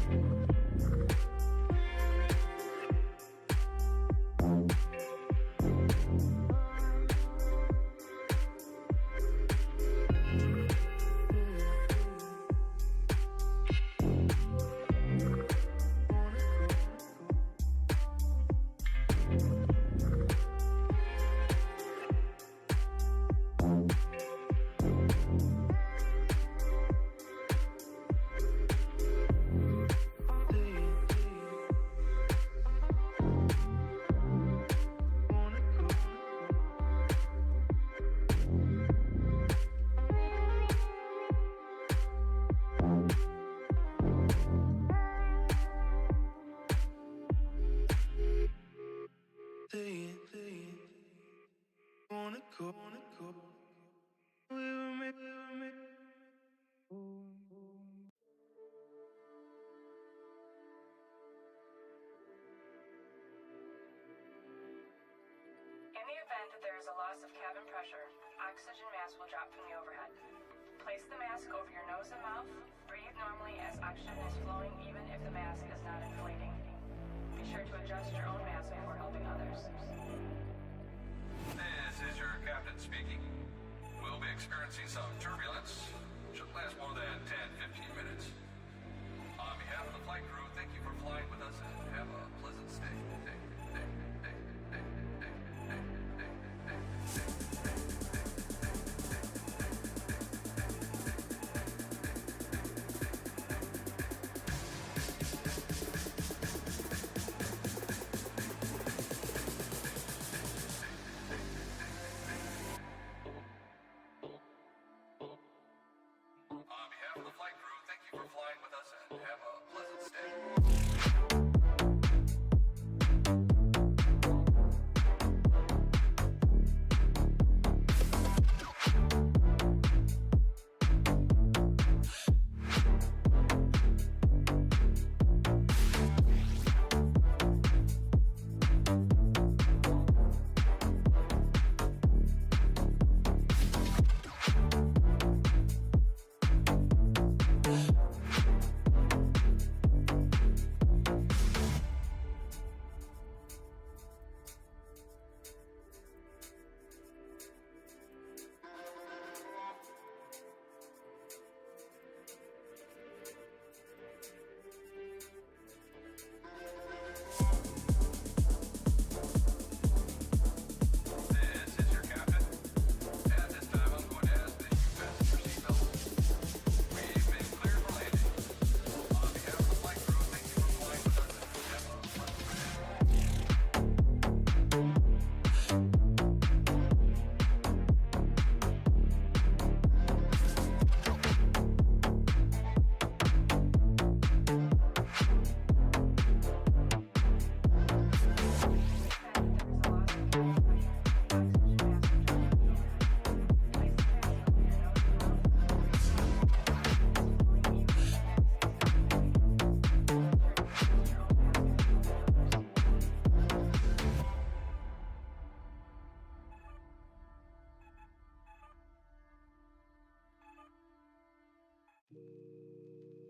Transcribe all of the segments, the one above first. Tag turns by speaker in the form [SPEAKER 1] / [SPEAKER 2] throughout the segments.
[SPEAKER 1] In the event that there is a loss of cabin pressure, oxygen mask will drop from the overhead. Place the mask over your nose and mouth. Breathe normally as oxygen is flowing even if the mask is not inflating. Be sure to adjust your own mask before helping others.
[SPEAKER 2] This is your captain speaking. We'll be experiencing some turbulence. Shouldn't last more than 10-15 minutes. On behalf of the flight crew, thank you for flying with us and have a pleasant stay. On behalf of the flight crew, thank you for flying with us and have a pleasant stay.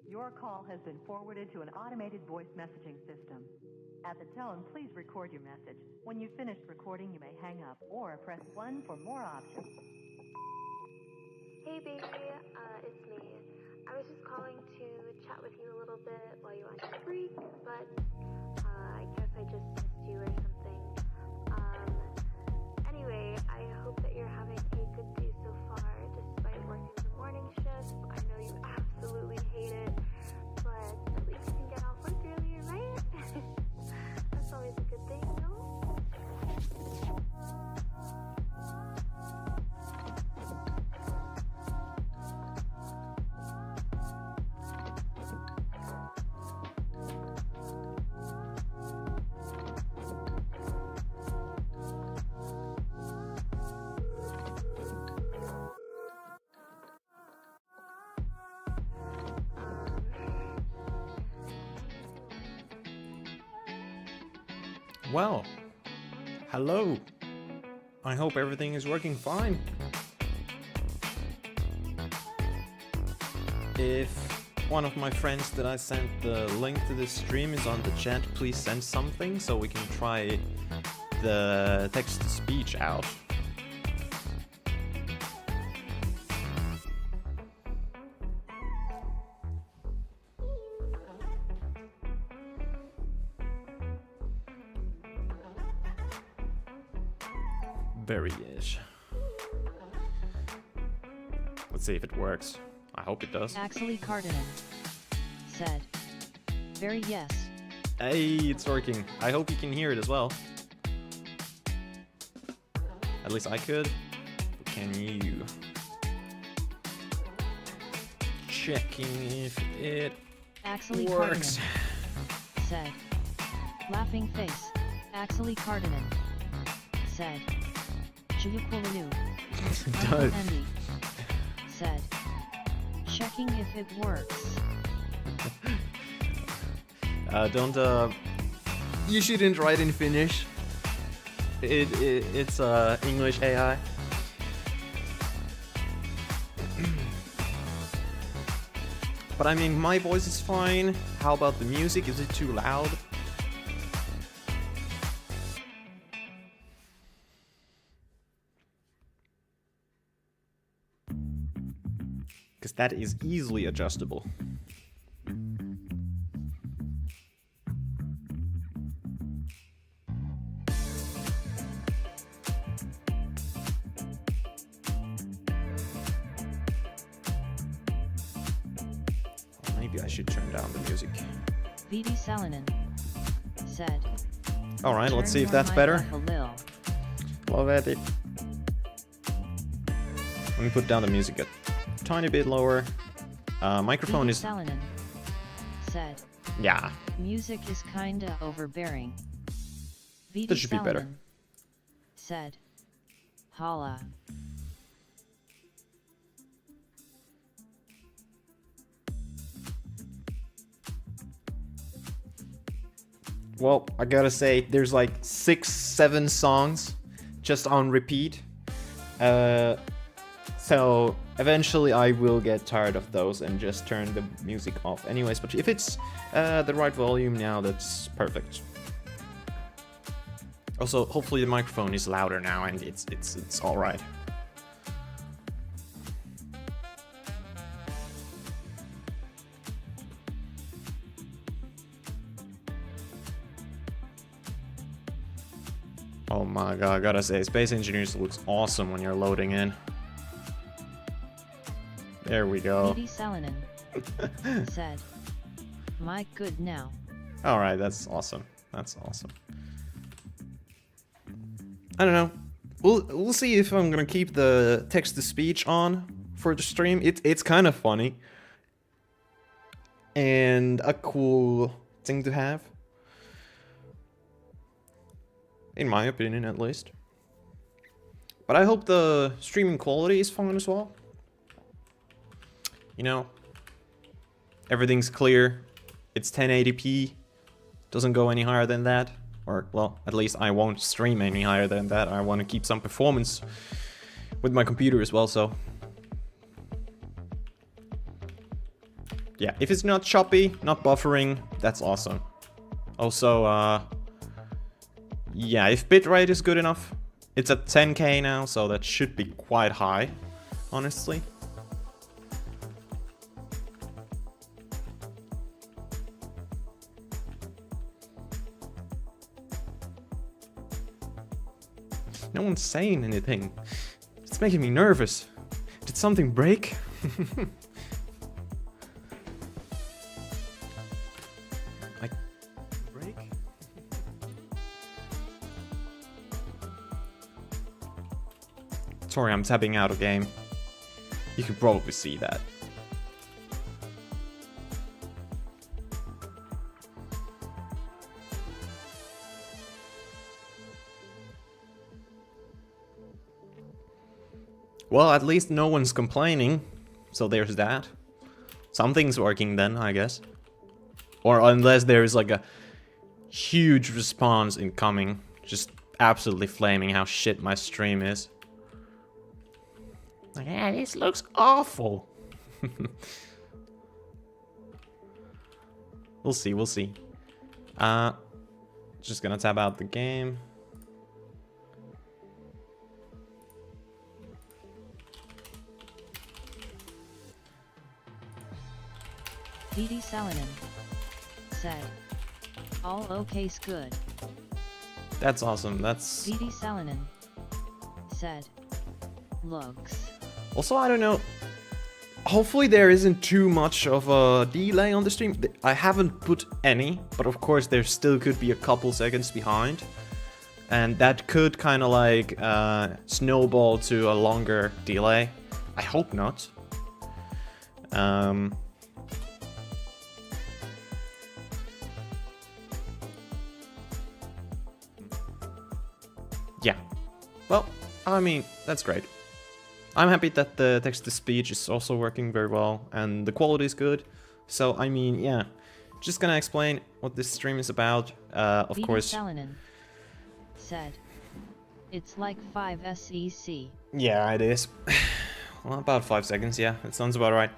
[SPEAKER 3] Your call has been forwarded to an automated voice messaging system. At the tone, please record your message. When you've finished recording, you may hang up or press 1 for more options.
[SPEAKER 4] Hey baby, it's me. I was just calling to chat with you a little bit while you're on your break, but I guess I just missed you or something. Anyway, I hope that you're having a good day so far, despite working the morning shift. I know you absolutely hate it, but at least you can get off work earlier, right? That's always a good thing, no?
[SPEAKER 5] Well, hello. I hope everything is working fine. If one of my friends that I sent the link to this stream is on the chat, please send something so we can try the text-to-speech out. Very-ish. Let's see if it works. I hope it does.
[SPEAKER 6] Axel Cardinal said, very yes.
[SPEAKER 5] Hey, it's working. I hope you can hear it as well. At least I could. But can you? Checking if it
[SPEAKER 6] Axel
[SPEAKER 5] works.
[SPEAKER 6] Cardinal said, laughing face. Axel Cardinal said, Chiyukulanu.
[SPEAKER 5] Does.
[SPEAKER 6] Andy said, checking if it works.
[SPEAKER 5] Don't you shouldn't write in Finnish. It's English AI. But I mean, my voice is fine. How about the music? Is it too loud? Because that is easily adjustable. Maybe I should turn down the music.
[SPEAKER 6] VD Salonen said,
[SPEAKER 5] Alright, let's see if
[SPEAKER 6] "Turn
[SPEAKER 5] that's
[SPEAKER 6] your
[SPEAKER 5] better.
[SPEAKER 6] mic up a lil."
[SPEAKER 5] Love it. Let me put down the music a tiny bit lower. Microphone
[SPEAKER 6] VD
[SPEAKER 5] is...
[SPEAKER 6] Salonen said,
[SPEAKER 5] Yeah.
[SPEAKER 6] music is kinda overbearing. VD
[SPEAKER 5] That should be better.
[SPEAKER 6] Salonen said, holla.
[SPEAKER 5] Well, I gotta say, there's like 6-7 songs just on repeat. So eventually I will get tired of those and just turn the music off anyways. But if it's the right volume now, that's perfect. Also, hopefully the microphone is louder now and it's all right. Oh my god, I gotta say, Space Engineers looks awesome when you're loading in. There we go.
[SPEAKER 6] VD Salonen said, mic good now.
[SPEAKER 5] Alright, that's awesome. That's awesome. I don't know. We'll see if I'm gonna keep the text-to-speech on for the stream. It's kind of funny. And a cool thing to have. In my opinion, at least. But I hope the streaming quality is fine as well. You know, everything's clear. It's 1080p. Doesn't go any higher than that. Or, well, at least I won't stream any higher than that. I want to keep some performance with my computer as well, so... yeah, if it's not choppy, not buffering, that's awesome. Also, yeah, if bitrate is good enough, it's at 10K now, so that should be quite high, honestly. No one's saying anything. It's making me nervous. Did something break? Like, break? Sorry, I'm tapping out a game. You can probably see that. Well, at least no one's complaining, so there's that. Something's working then, I guess. Or unless there's like a huge response incoming, just absolutely flaming how shit my stream is. Like, yeah, this looks awful. We'll see, we'll see. Just gonna tab out the game.
[SPEAKER 6] DD Salonen said, all okay's good.
[SPEAKER 5] That's awesome. That's
[SPEAKER 6] DD Salonen said, looks.
[SPEAKER 5] also, I don't know. Hopefully there isn't too much of a delay on the stream. I haven't put any, but of course there still could be a couple seconds behind. And that could kind of like snowball to a longer delay. I hope not. Yeah. Well, I mean, that's great. I'm happy that the text-to-speech is also working very well, and the quality is good. So, I mean, yeah. Just gonna explain what this stream is about. Of course...
[SPEAKER 6] Salonen said, it's like 5 SEC.
[SPEAKER 5] Yeah, it is. Well, about 5 seconds, yeah. That sounds about right.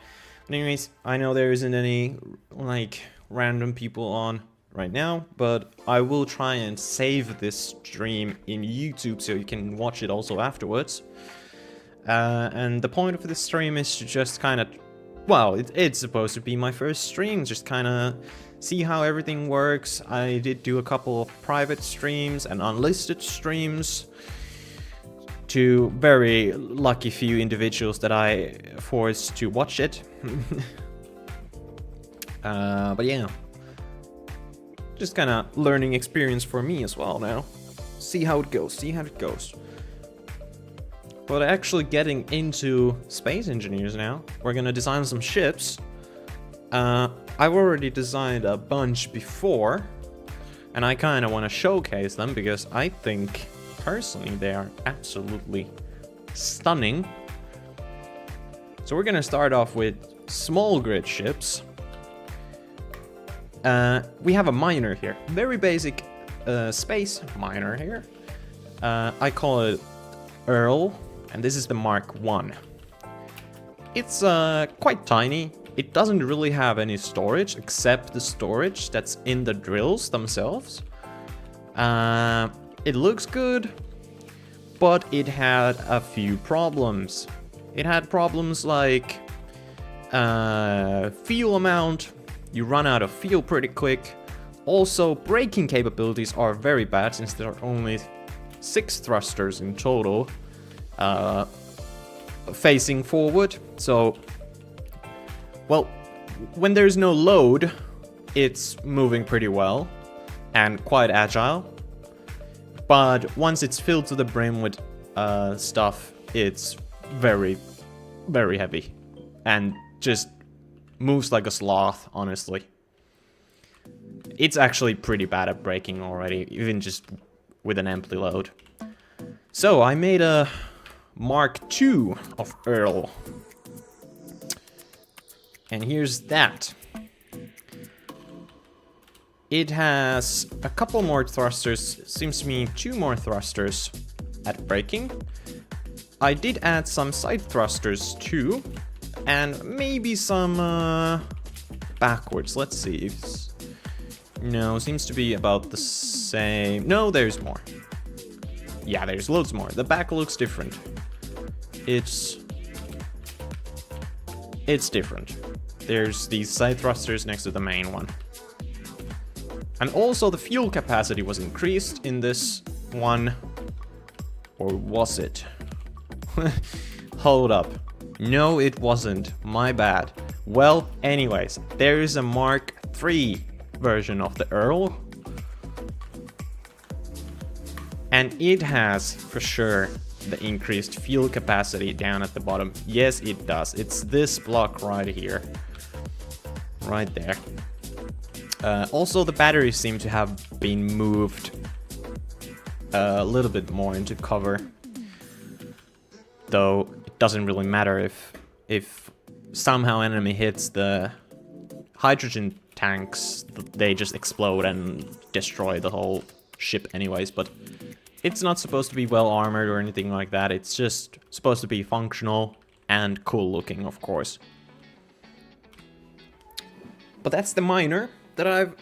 [SPEAKER 5] But anyways, I know there isn't any, like, random people on right now, but I will try and save this stream in YouTube so you can watch it also afterwards. And the point of this stream is to just kind of, well, it's supposed to be my first stream, just kind of see how everything works. I did do a couple of private streams and unlisted streams to very lucky few individuals that I forced to watch it. But yeah, just kind of learning experience for me as well now. See how it goes, see how it goes. But actually getting into space engineers now, we're gonna design some ships. I've already designed a bunch before, and I kind of want to showcase them because I think, personally, they are absolutely stunning. So we're gonna start off with small grid ships. We have a miner here, very basic space miner here. I call it Earl. And this is the Mark 1. It's quite tiny. It doesn't really have any storage except the storage that's in the drills themselves. It looks good, but it had a few problems. It had problems like fuel amount. You run out of fuel pretty quick. Also, braking capabilities are very bad since there are only 6 thrusters in total. Facing forward, so, well, when there's no load, it's moving pretty well and quite agile, but once it's filled to the brim with stuff, it's very, very heavy and just moves like a sloth, honestly. It's actually pretty bad at braking already, even just with an empty load. So I made a Mark II of Earl. And here's that. It has a couple more thrusters, seems to me 2 more thrusters at braking. I did add some side thrusters too, and maybe some backwards. Let's see if... No, seems to be about the same. No, there's more. Yeah, there's loads more. The back looks different. It's different. There's these side thrusters next to the main one. And also the fuel capacity was increased in this one. Or was it? Hold up. No, it wasn't. My bad. Well, anyways, there is a Mark III version of the Earl. And it has, for sure, the increased fuel capacity down at the bottom. Yes, it does. It's this block right here. Right there. Also, the batteries seem to have been moved a little bit more into cover. Though, it doesn't really matter if somehow enemy hits the hydrogen tanks, they just explode and destroy the whole ship anyways, but it's not supposed to be well armored or anything like that. It's just supposed to be functional and cool looking, of course. But that's the miner. that I've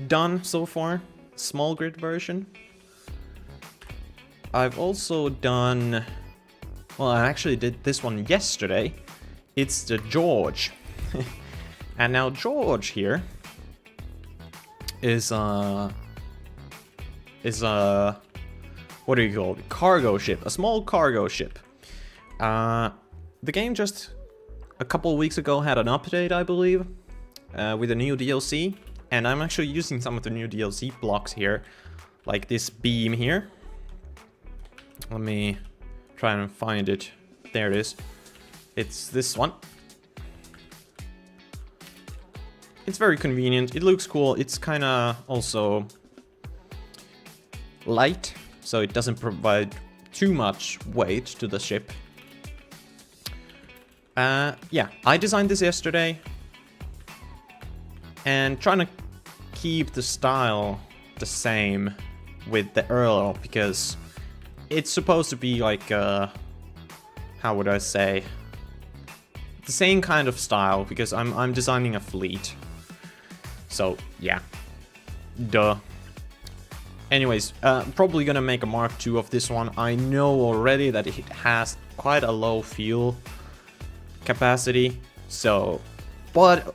[SPEAKER 5] done so far. Small grid version. I've also done... Well, I actually did this one yesterday. It's the George. And now George here is what do you call it? Cargo ship. A small cargo ship. The game just a couple of weeks ago had an update, I believe, with a new DLC. And I'm actually using some of the new DLC blocks here, like this beam here. Let me try and find it. There it is. It's this one. It's very convenient. It looks cool. It's kind of also light, so it doesn't provide too much weight to the ship. Yeah, I designed this yesterday. And trying to keep the style the same with the Earl, because it's supposed to be like, how would I say, the same kind of style, because I'm designing a fleet. So yeah, duh. Anyways, probably gonna make a Mark II of this one. I know already that it has quite a low fuel capacity, so... But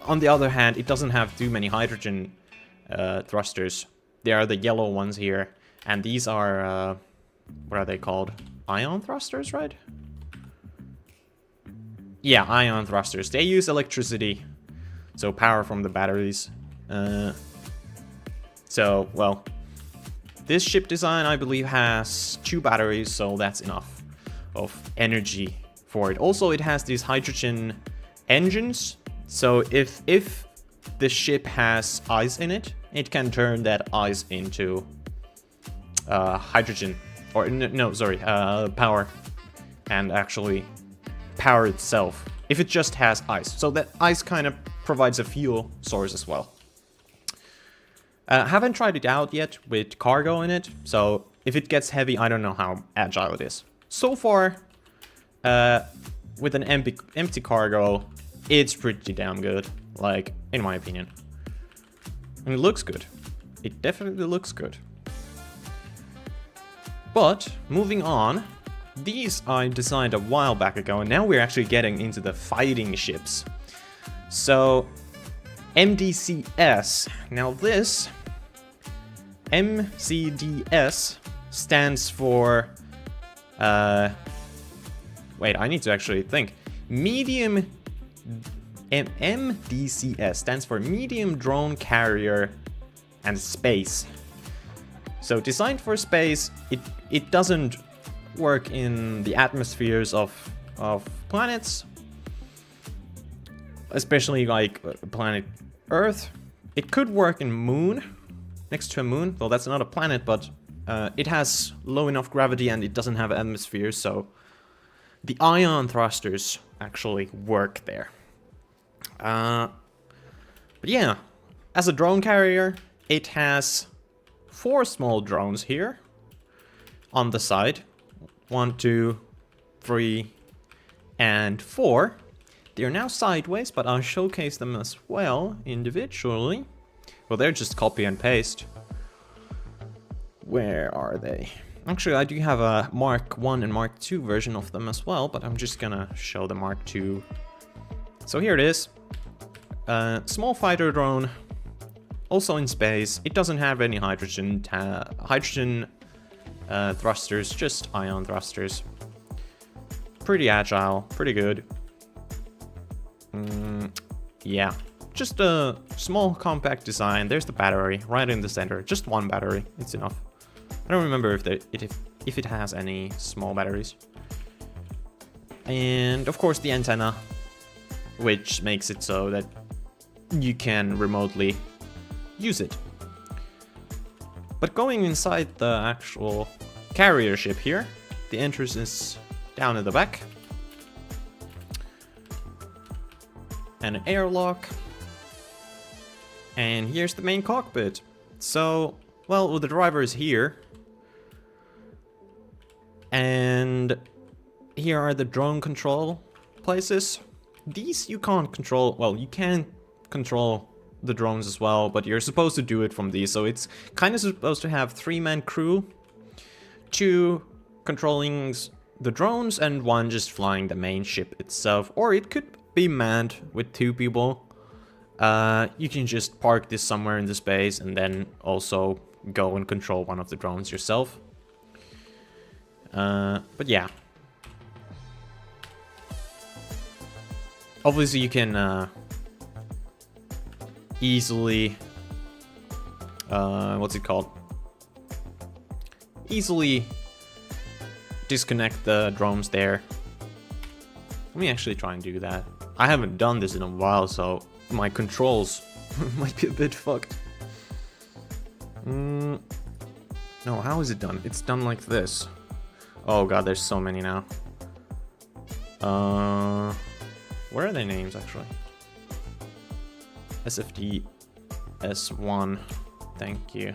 [SPEAKER 5] on the other hand, it doesn't have too many hydrogen thrusters. They are the yellow ones here, and these are, what are they called? Ion thrusters, right? Yeah, ion thrusters. They use electricity, so power from the batteries. So, well, this ship design, I believe, has 2 batteries, so that's enough of energy for it. Also, it has these hydrogen engines, so if the ship has ice in it, it can turn that ice into hydrogen, or no, sorry, power, and actually power itself if it just has ice. So that ice kind of provides a fuel source as well. Haven't tried it out yet with cargo in it, so if it gets heavy, I don't know how agile it is. So far, with an empty cargo, it's pretty damn good, like, in my opinion. And it looks good. It definitely looks good. But, moving on, these I designed a while back ago, and now we're actually getting into the fighting ships. So, MDCS. Now this, MCDS, stands for... wait, I need to actually think. Medium... MDCS stands for Medium Drone Carrier and Space. So designed for space, it doesn't work in the atmospheres of planets, especially like planet Earth. It could work in moon, next to a moon. Well, that's not a planet, but it has low enough gravity and it doesn't have atmosphere, so the ion thrusters actually work there. But yeah, as a drone carrier, it has 4 small drones here on the side. 1, 2, 3, and 4. They're now sideways, but I'll showcase them as well individually. Well, they're just copy and paste. Where are they? Actually, I do have a Mark 1 and Mark 2 version of them as well, but I'm just gonna show the Mark 2. So here it is. Small fighter drone, also in space. It doesn't have any hydrogen thrusters, just ion thrusters. Pretty agile, pretty good. Yeah, just a small compact design. There's the battery right in the center. Just 1 battery, it's enough. I don't remember if it has any small batteries. And of course the antenna, which makes it so that you can remotely use it. But going inside the actual carrier ship here, the entrance is down at the back. And an airlock. And here's the main cockpit. So, well, the driver is here. And here are the drone control places. These you can't control, well, you can control the drones as well, but you're supposed to do it from these. So it's kind of supposed to have 3-man crew, 2 controlling the drones and 1 just flying the main ship itself. Or it could be manned with 2 people. You can just park this somewhere in the space and then also go and control one of the drones yourself. But yeah. Obviously you can easily what's it called? Easily disconnect the drones there. Let me actually try and do that. I haven't done this in a while, so my controls might be a bit fucked. No, how is it done? It's done like this. Oh god, there's so many now. Where are their names actually? SFD S1. Thank you.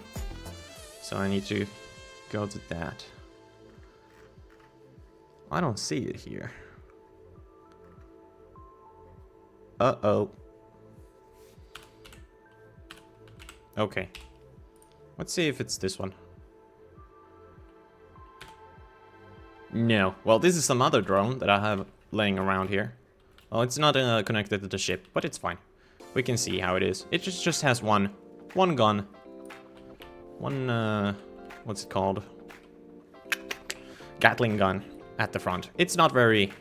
[SPEAKER 5] So I need to go to that. I don't see it here. Uh-oh. Okay. Let's see if it's this one. No. Well, this is some other drone that I have laying around here. Well, it's not connected to the ship, but it's fine. We can see how it is. It just has one gun. One, what's it called? Gatling gun at the front. It's not very...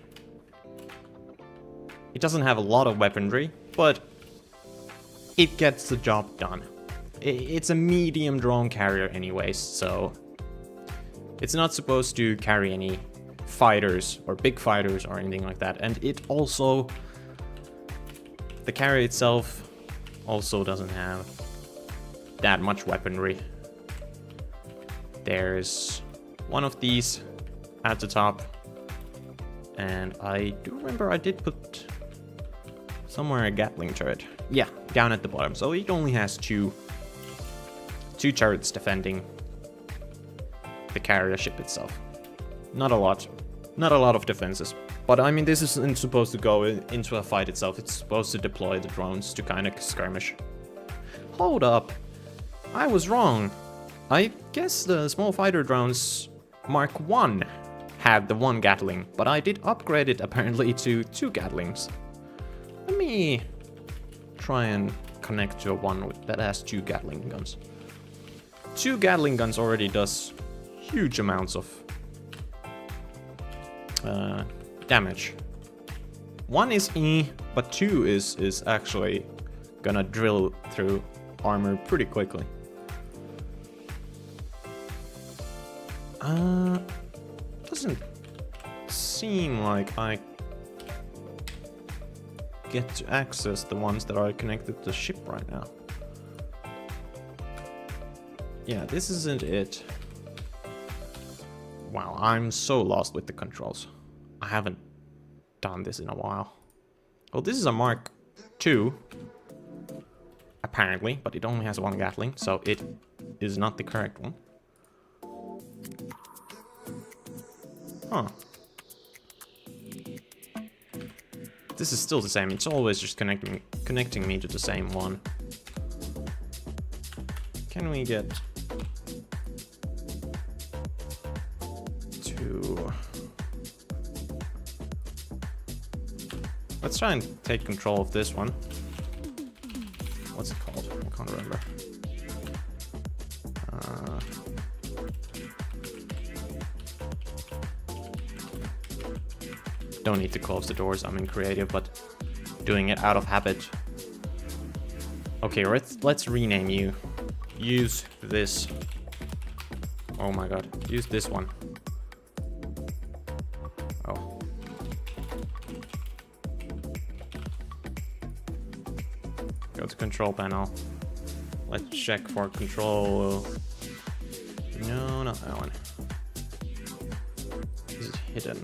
[SPEAKER 5] It doesn't have a lot of weaponry, but it gets the job done. It's a medium drone carrier anyways, so it's not supposed to carry any fighters or big fighters or anything like that. And it also, the carrier itself also doesn't have that much weaponry. There's one of these at the top, and I do remember I did put somewhere a Gatling turret. Yeah, down at the bottom. So it only has two turrets defending the carrier ship itself. Not a lot of defenses. But I mean, this isn't supposed to go into a fight itself. It's supposed to deploy the drones to kind of skirmish. Hold up. I was wrong. I guess the small fighter drones Mark 1 had the 1 Gatling, but I did upgrade it apparently to 2 Gatlings. Let me try and connect to a one that has 2 Gatling guns. 2 Gatling guns already does huge amounts of damage. 1 is but 2 is actually gonna drill through armor pretty quickly. Doesn't seem like I get to access the ones that are connected to the ship right now. Yeah, this isn't it. Wow, I'm so lost with the controls. I haven't done this in a while. Well, this is a Mark II, apparently, but it only has 1 Gatling, so it is not the correct one. Huh. This is still the same. It's always just connecting me to the same one. Can we get to... Let's try and take control of this one. What's it called? I can't remember. Don't need to close the doors, I'm in creative, but doing it out of habit. Okay, let's rename you. Use this. Oh my god, use this one. Oh. Go to control panel. Let's check for control. No, not that one. Is it hidden?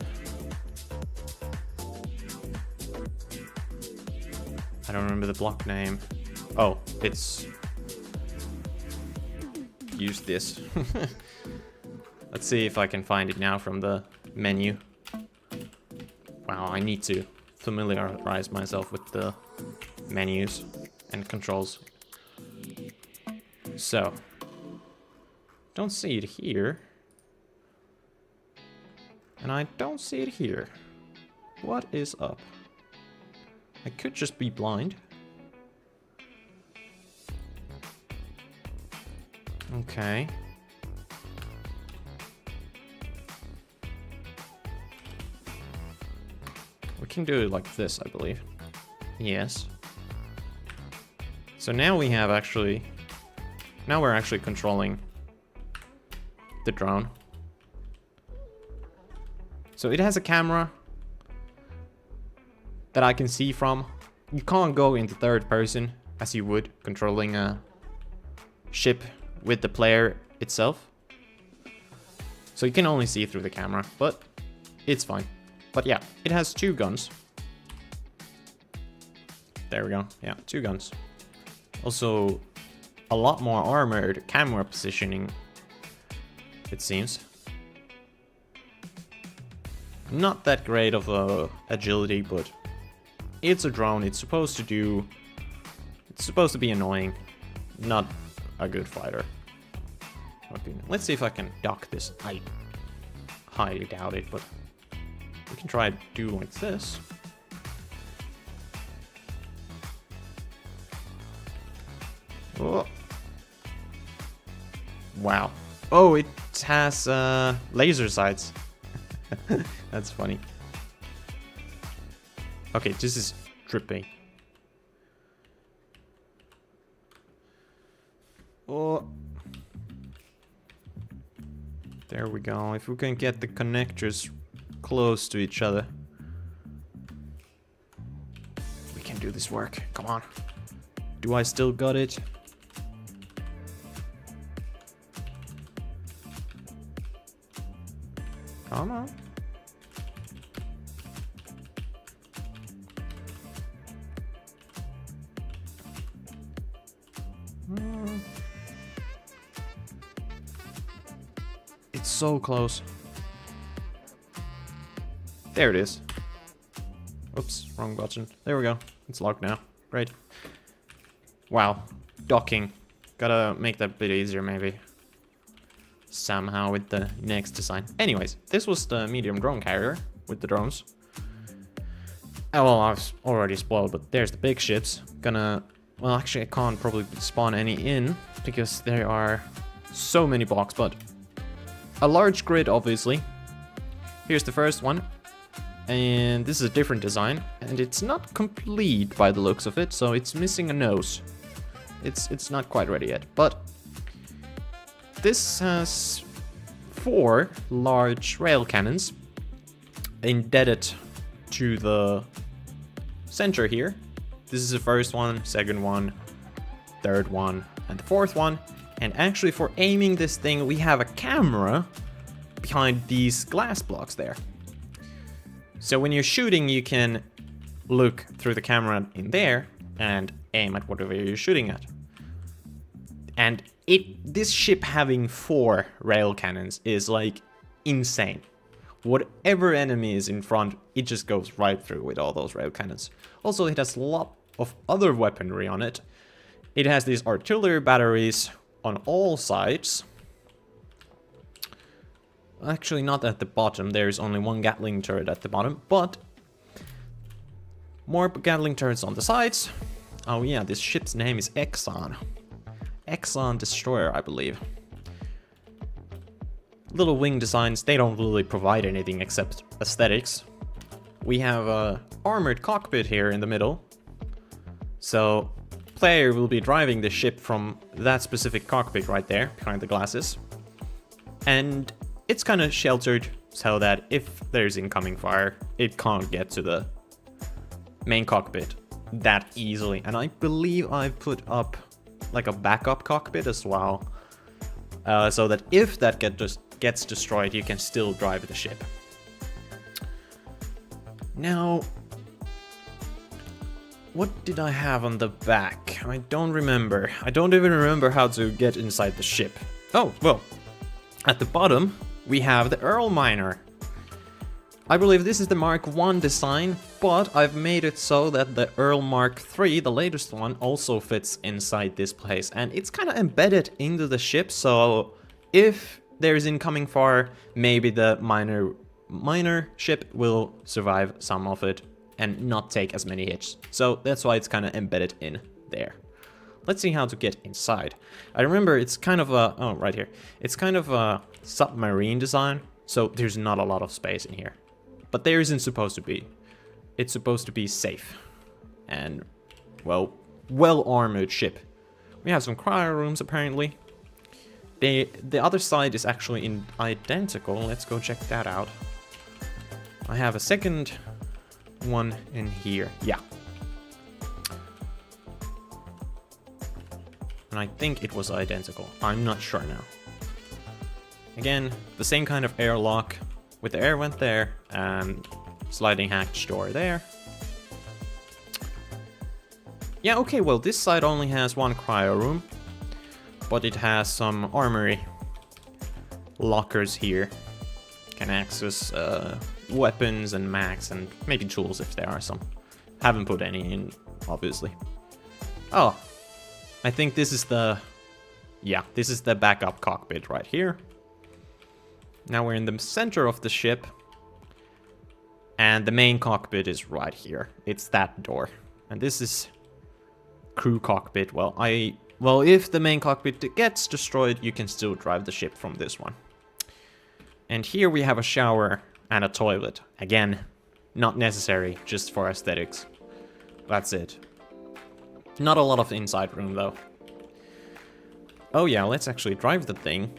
[SPEAKER 5] I don't remember the block name. Oh, it's... Use this. Let's see if I can find it now from the menu. Wow, I need to familiarize myself with the menus and controls So, don't see it here. And I don't see it here. What is up? I could just be blind. Okay. We can do it like this, I believe. Yes. So now we have actually... Now we're actually controlling the drone. So it has a camera that I can see from. You can't go into third person as you would controlling a ship with the player itself. So you can only see through the camera, but it's fine. But yeah, it has 2 guns. There we go. Yeah, 2 guns. Also, a lot more armored camera positioning, it seems. Not that great of a agility, but it's a drone. It's supposed to do... It's supposed to be annoying. Not a good fighter. Okay, let's see if I can dock this. I highly doubt it, but we can try to do like this. Oh. Wow. Oh, it has laser sights. That's funny. Okay, this is trippy. Oh. There we go. If we can get the connectors close to each other, we can do this work. Come on. Do I still got it? Come on. It's so close. There it is. Oops, wrong button. There we go. It's locked now. Great. Wow. Docking. Gotta make that a bit easier maybe. Somehow with the next design. Anyways, this was the medium drone carrier with the drones. Oh, well, I've already spoiled, but there's the big ships. Gonna... Well, actually, I can't probably spawn any in because there are so many blocks, but a large grid, obviously. Here's the first one. And this is a different design, and it's not complete by the looks of it, so it's missing a nose. It's not quite ready yet, but this has 4 large rail cannons indebted to the center here. This is the first one, second one, third one, and the 4th one. And actually, for aiming this thing, we have a camera behind these glass blocks there. So when you're shooting, you can look through the camera in there and aim at whatever you're shooting at. And this ship having 4 rail cannons is like insane. Whatever enemy is in front, it just goes right through with all those rail cannons. Also, it has a lot of other weaponry on it. It has these artillery batteries on all sides. Actually, not at the bottom. There's only 1 Gatling turret at the bottom, but more Gatling turrets on the sides. Oh yeah, this ship's name is Exxon. Exxon Destroyer, I believe. Little wing designs, they don't really provide anything except aesthetics. We have a armored cockpit here in the middle. So, player will be driving the ship from that specific cockpit right there, behind the glasses. And it's kind of sheltered so that if there's incoming fire, it can't get to the main cockpit that easily. And I believe I've put up like a backup cockpit as well, so that if that gets destroyed, you can still drive the ship. Now, what did I have on the back? I don't remember. I don't even remember how to get inside the ship. Oh, well, at the bottom, we have the Earl Miner. I believe this is the Mark 1 design, but I've made it so that the Earl Mark 3, the latest one, also fits inside this place. And it's kind of embedded into the ship, so if there's incoming fire, maybe the minor ship will survive some of it and not take as many hits. So that's why it's kind of embedded in there. Let's see how to get inside. I remember it's kind of a... oh, right here. It's kind of a submarine design, so there's not a lot of space in here. But there isn't supposed to be. It's supposed to be safe. And, well armored ship. We have some cryo rooms, apparently. The other side is actually identical. Let's go check that out. I have a second one in here. Yeah. And I think it was identical. I'm not sure now. Again, the same kind of airlock with the air vent there and sliding hatch door there. Yeah, okay, well, this side only has one cryo room, but it has some armory lockers here. Can access weapons and mags and maybe tools if there are some. Haven't put any in, obviously. Oh, I think this is the... yeah, this is the backup cockpit right here. Now we're in the center of the ship. And the main cockpit is right here. It's that door. And this is crew cockpit. Well, if the main cockpit gets destroyed, you can still drive the ship from this one. And here we have a shower and a toilet. Again, not necessary, just for aesthetics. That's it. Not a lot of inside room, though. Oh yeah, let's actually drive the thing.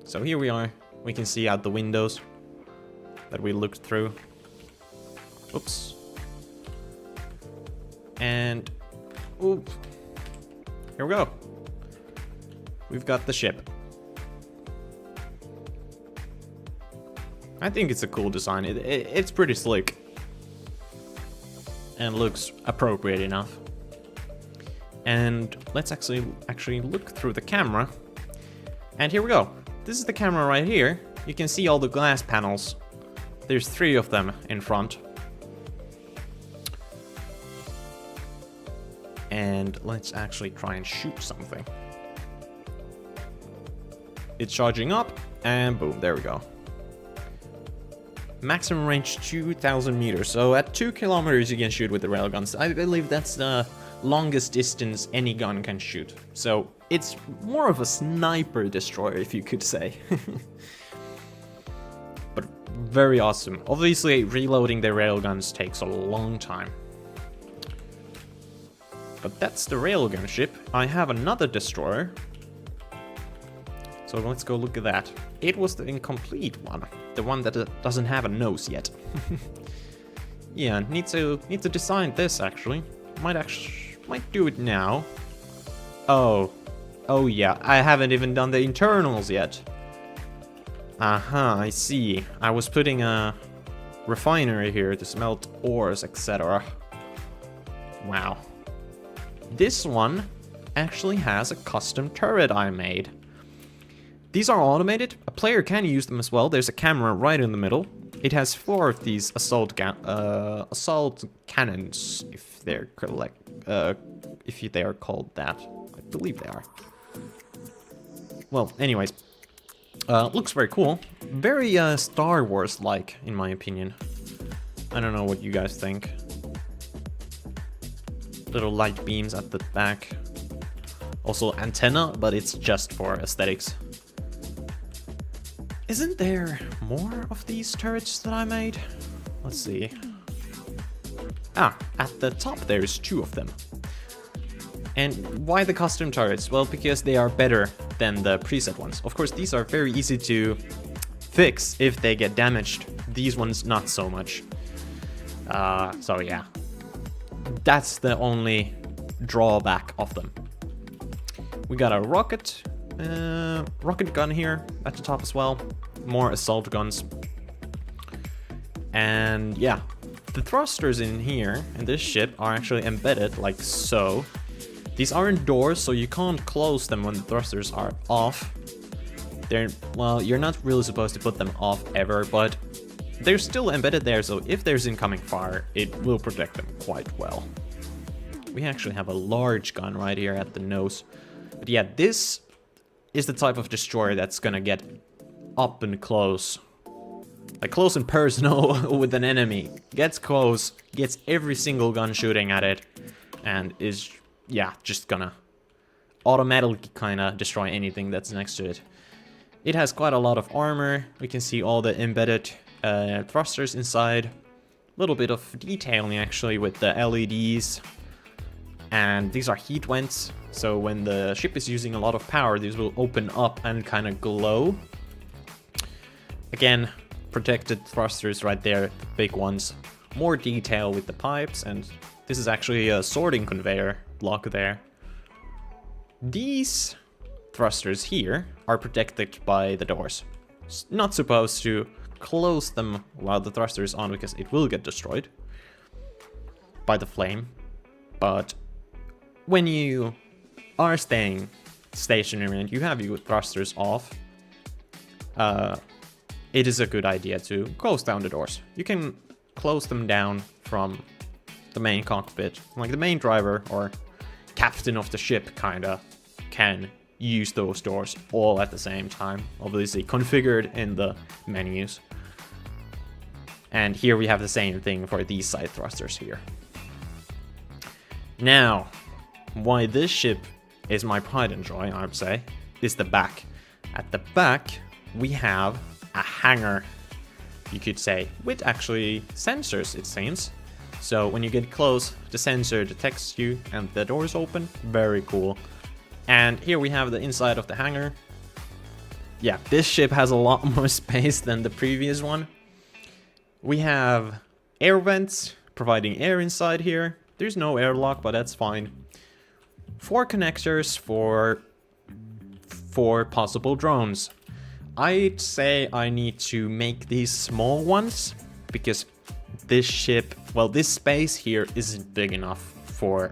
[SPEAKER 5] So here we are. We can see out the windows that we looked through. Oops. And... oop. Here we go. We've got the ship. I think it's a cool design. It's pretty slick. And looks appropriate enough. And let's actually look through the camera. And here we go. This is the camera right here. You can see all the glass panels. There's 3 of them in front. And let's actually try and shoot something. It's charging up, and boom, there we go. Maximum range 2,000 meters. So at 2 kilometers you can shoot with the railguns. I believe that's the longest distance any gun can shoot. So it's more of a sniper destroyer, if you could say. But very awesome. Obviously, reloading the railguns takes a long time. But that's the railgun ship. I have another destroyer. So let's go look at that. It was the incomplete one. The one that doesn't have a nose yet. Yeah, need to design this actually. Might do it now. Oh yeah, I haven't even done the internals yet. I see. I was putting a refinery here to smelt ores, etc. Wow. This one actually has a custom turret I made. These are automated. A player can use them as well. There's a camera right in the middle. It has 4 of these assault cannons, if they're if they are called that. I believe they are. Well, anyways, looks very cool. Very Star Wars-like, in my opinion. I don't know what you guys think. Little light beams at the back. Also antenna, but it's just for aesthetics. Isn't there more of these turrets that I made? Let's see. Ah, at the top there's 2 of them. And why the custom turrets? Well, because they are better than the preset ones. Of course, these are very easy to fix if they get damaged. These ones not so much. So yeah. That's the only drawback of them. We got a rocket gun here at the top as well. More assault guns. And yeah, the thrusters in here, in this ship, are actually embedded like so. These aren't doors, so you can't close them when the thrusters are off. Well, you're not really supposed to put them off ever, but they're still embedded there, so if there's incoming fire, it will protect them quite well. We actually have a large gun right here at the nose. But yeah, this is the type of destroyer that's gonna get up and close. Like close and personal with an enemy. Gets close, gets every single gun shooting at it, and is, yeah, just gonna automatically kinda destroy anything that's next to it. It has quite a lot of armor. We can see all the embedded thrusters inside. A little bit of detailing actually with the LEDs. And these are heat vents, so when the ship is using a lot of power, these will open up and kind of glow. Again, protected thrusters right there, the big ones. More detail with the pipes, and this is actually a sorting conveyor block there. These thrusters here are protected by the doors. Not supposed to close them while the thruster is on because it will get destroyed by the flame. But when you are staying stationary and you have your thrusters off, it is a good idea to close down the doors. You can close them down from the main cockpit. Like the main driver or captain of the ship kinda can use those doors all at the same time, obviously configured in the menus. And here we have the same thing for these side thrusters here. Now, why this ship is my pride and joy, I would say, is the back. At the back, we have a hangar, you could say, with actually sensors, it seems. So when you get close, the sensor detects you and the doors open. Very cool. And here we have the inside of the hangar. Yeah, this ship has a lot more space than the previous one. We have air vents providing air inside here. There's no airlock, but that's fine. 4 connectors for 4 possible drones. I'd say I need to make these small ones because this ship, well, this space here isn't big enough for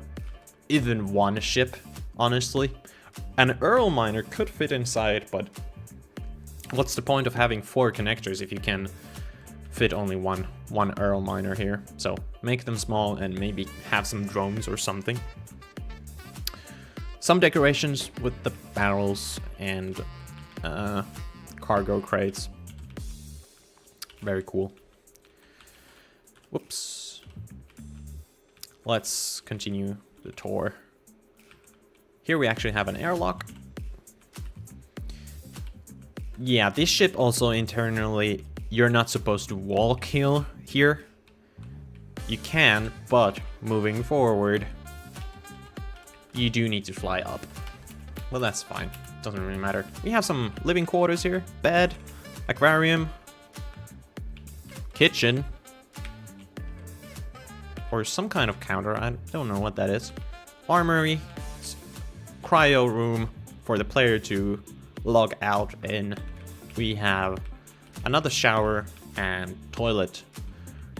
[SPEAKER 5] even one ship, honestly. An Earl miner could fit inside, but what's the point of having 4 connectors if you can fit only one Earl miner here? So make them small and maybe have some drones or something. Some decorations with the barrels and cargo crates. Very cool. Whoops. Let's continue the tour. Here we actually have an airlock. Yeah, this ship also internally, you're not supposed to wall kill here. You can, but moving forward, you do need to fly up. Well, that's fine. Doesn't really matter. We have some living quarters here. Bed, aquarium, kitchen, or some kind of counter. I don't know what that is. Armory, cryo room for the player to log out in. We have another shower and toilet.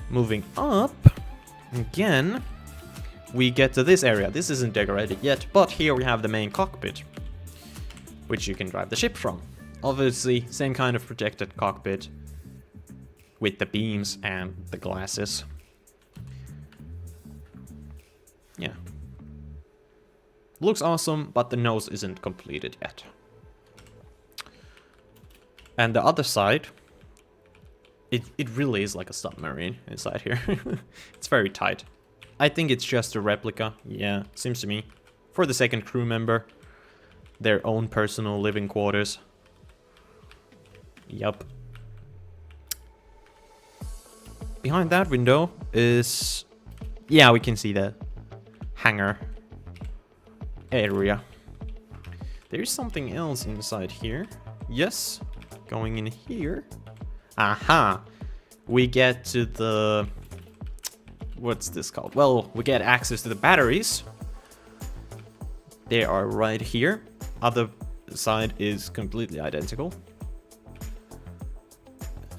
[SPEAKER 5] Moving up, again, we get to this area. This isn't decorated yet, but here we have the main cockpit, which you can drive the ship from. Obviously, same kind of protected cockpit with the beams and the glasses. Yeah. Looks awesome, but the nose isn't completed yet. And the other side, it really is like a submarine inside here. It's very tight. I think it's just a replica. Yeah, seems to me. For the second crew member. Their own personal living quarters. Yup. Behind that window is... yeah, we can see the hangar area. There's something else inside here. Yes. Going in here. Aha. We get to the... what's this called? Well, we get access to the batteries. They are right here. Other side is completely identical.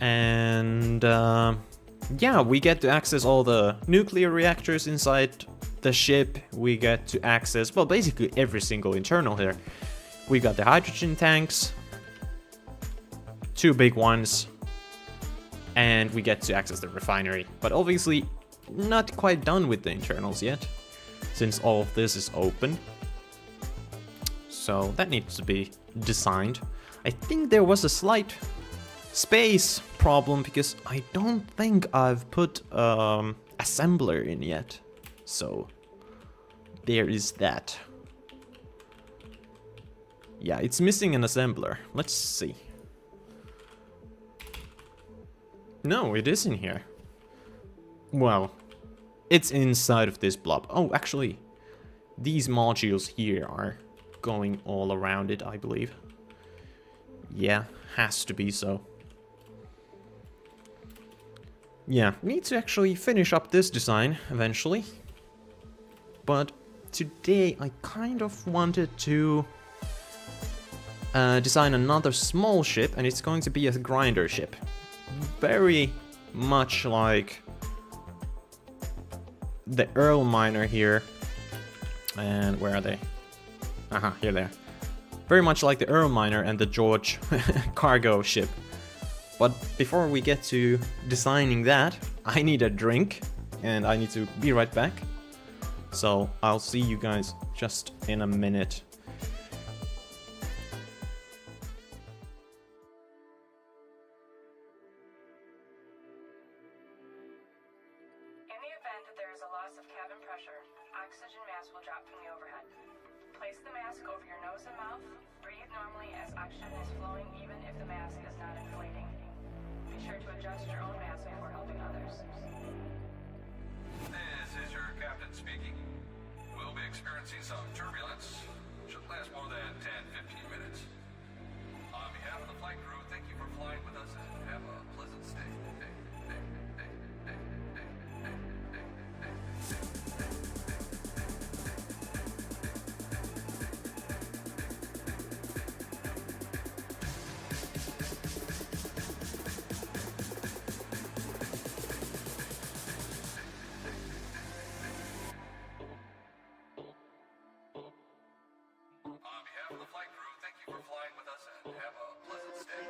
[SPEAKER 5] And yeah, we get to access all the nuclear reactors inside the ship. We get to access, well, basically every single internal here. We got the hydrogen tanks, 2 big ones, and we get to access the refinery. But obviously not quite done with the internals yet, since all of this is open. So that needs to be designed. I think there was a slight space problem because I don't think I've put assembler in yet. So there is that. Yeah, it's missing an assembler. Let's see. No, it is in here. Well, it's inside of this blob. Oh, actually, these modules here are going all around it, I believe. Yeah, has to be so. Yeah, need to actually finish up this design eventually. But today I kind of wanted to design another small ship, and it's going to be a grinder ship. Very much like the Earl Miner here. And where are they? Aha, here they are. Very much like the Earl Miner and the George cargo ship. But before we get to designing that, I need a drink, and I need to be right back. So I'll see you guys just in a minute.
[SPEAKER 1] In the event that there is a loss of cabin pressure, oxygen mask will drop from the overhead. Place the mask over your nose and mouth. Breathe normally as oxygen is flowing even if the mask is not inflating. Be sure to adjust your own mask before helping others.
[SPEAKER 2] This is your captain speaking. We'll be experiencing some turbulence. Should last more than 10-15 minutes. On behalf of the flight crew, thank you for flying with us and have a pleasant stay. On behalf of the flight crew, thank you for flying with us and have a pleasant stay.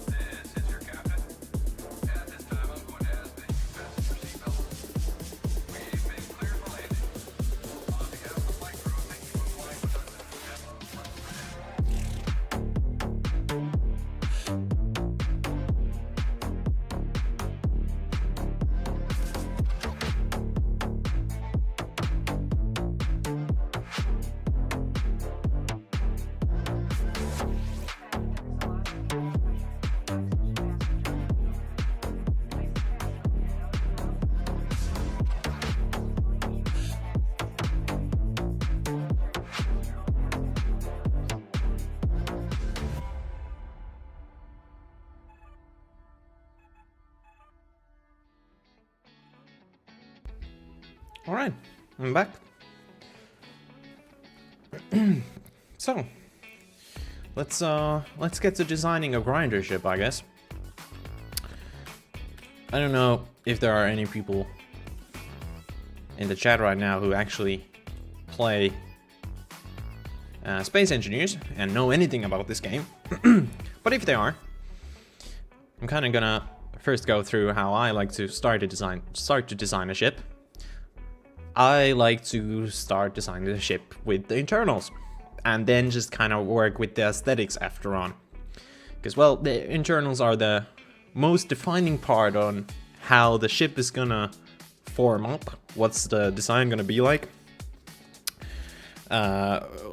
[SPEAKER 2] This is your captain. At this time, I'm going to ask that you fasten your seatbelts. We've been cleared for landing. On behalf of the flight crew, thank you for flying with us and have a pleasant day.
[SPEAKER 5] Alright, I'm back. So, let's get to designing a grinder ship, I guess. I don't know if there are any people in the chat right now who actually play Space Engineers and know anything about this game. But if they are, I'm kind of gonna first go through how I like to start to design a ship. I like to start designing the ship with the internals, and then just kind of work with the aesthetics after on. Because, well, the internals are the most defining part on how the ship is gonna form up, what's the design gonna be like,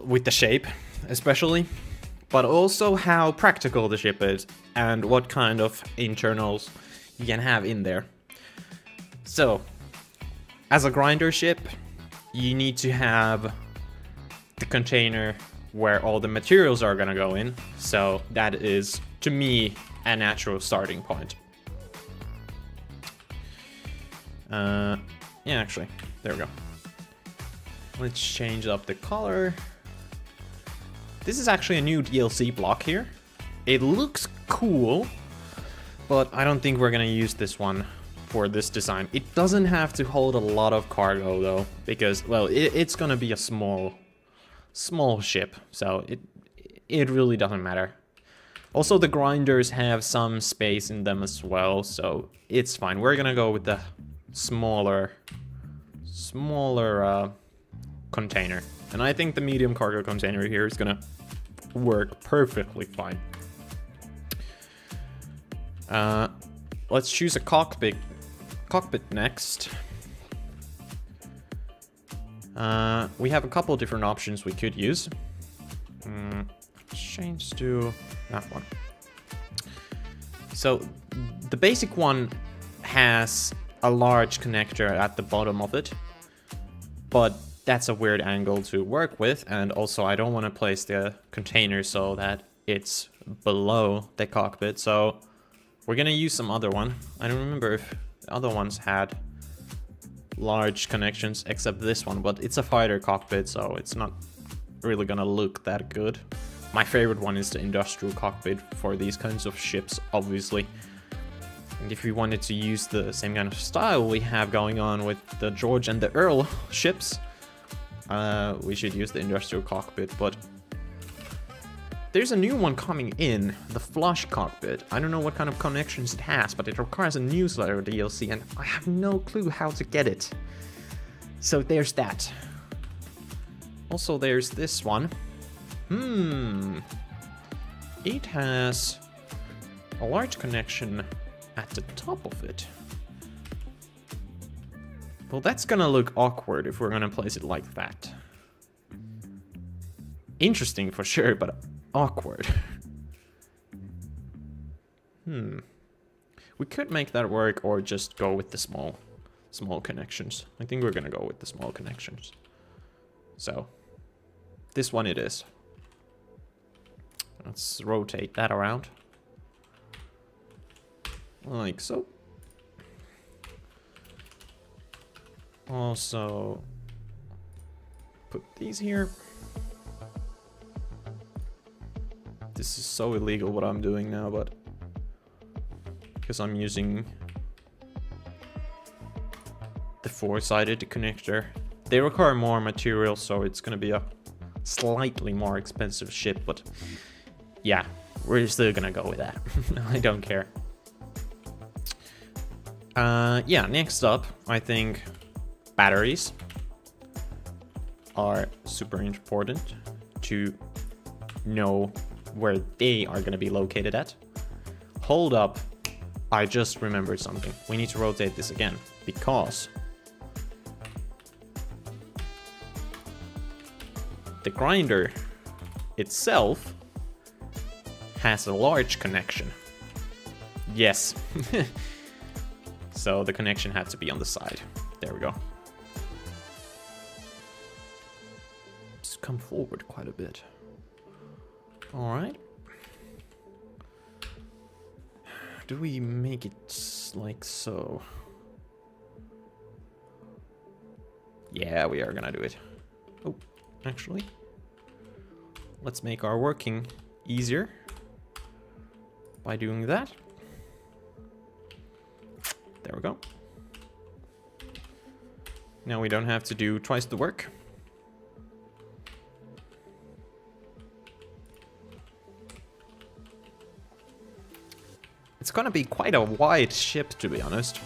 [SPEAKER 5] with the shape especially. but also how practical the ship is and what kind of internals you can have in there. So, as a grinder ship, you need to have the container where all the materials are gonna go in. So that is, to me, a natural starting point. Yeah, actually, there we go. Let's change up the color. This is actually a new DLC block here. It looks cool, but I don't think we're gonna use this one for this design. It doesn't have to hold a lot of cargo though, because, well, it's gonna be a small ship, so it really doesn't matter. Also, the grinders have some space in them as well, so it's fine. We're gonna go with the smaller container, and I think the medium cargo container here is gonna work perfectly fine. Let's choose a cockpit next. We have a couple different options we could use. Let's change to that one. So the basic one has a large connector at the bottom of it, but that's a weird angle to work with, and also I don't want to place the container so that it's below the cockpit, so we're gonna use some other one. I don't remember if the other ones had large connections except this one, but it's a fighter cockpit, so it's not really gonna look that good. My favorite one is the industrial cockpit for these kinds of ships, obviously. And if we wanted to use the same kind of style we have going on with the George and the Earl ships, we should use the industrial cockpit, but there's a new one coming in, the flush cockpit. I don't know what kind of connections it has, but it requires a newsletter DLC, and I have no clue how to get it. So there's that. Also, there's this one. It has a large connection at the top of it. Well, that's gonna look awkward if we're gonna place it like that. Interesting for sure, but awkward. We could make that work or just go with the small connections. I think we're gonna go with the small connections. So, this one it is. Let's rotate that around. Like so. Also, put these here. This is so illegal what I'm doing now, but because I'm using the four-sided connector. They require more material, so it's gonna be a slightly more expensive ship, but yeah, we're still gonna go with that. I don't care. Yeah, next up, I think batteries are super important to know where they are going to be located at. Hold up, I just remembered something. We need to rotate this again because the grinder itself has a large connection. Yes. So the connection had to be on the side. There we go. Just come forward quite a bit. All right. Do we make it like so? Yeah, we are gonna do it. Oh, actually, let's make our working easier by doing that. There we go. Now we don't have to do twice the work. It's gonna be quite a wide ship, to be honest.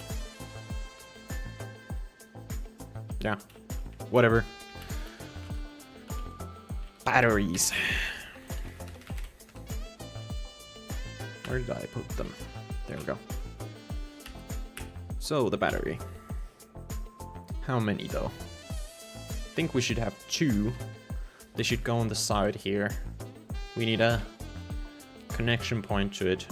[SPEAKER 5] Yeah, whatever. Batteries. Where did I put them? There we go. So, the battery. How many, though? I think we should have 2. They should go on the side here. We need a connection point to it.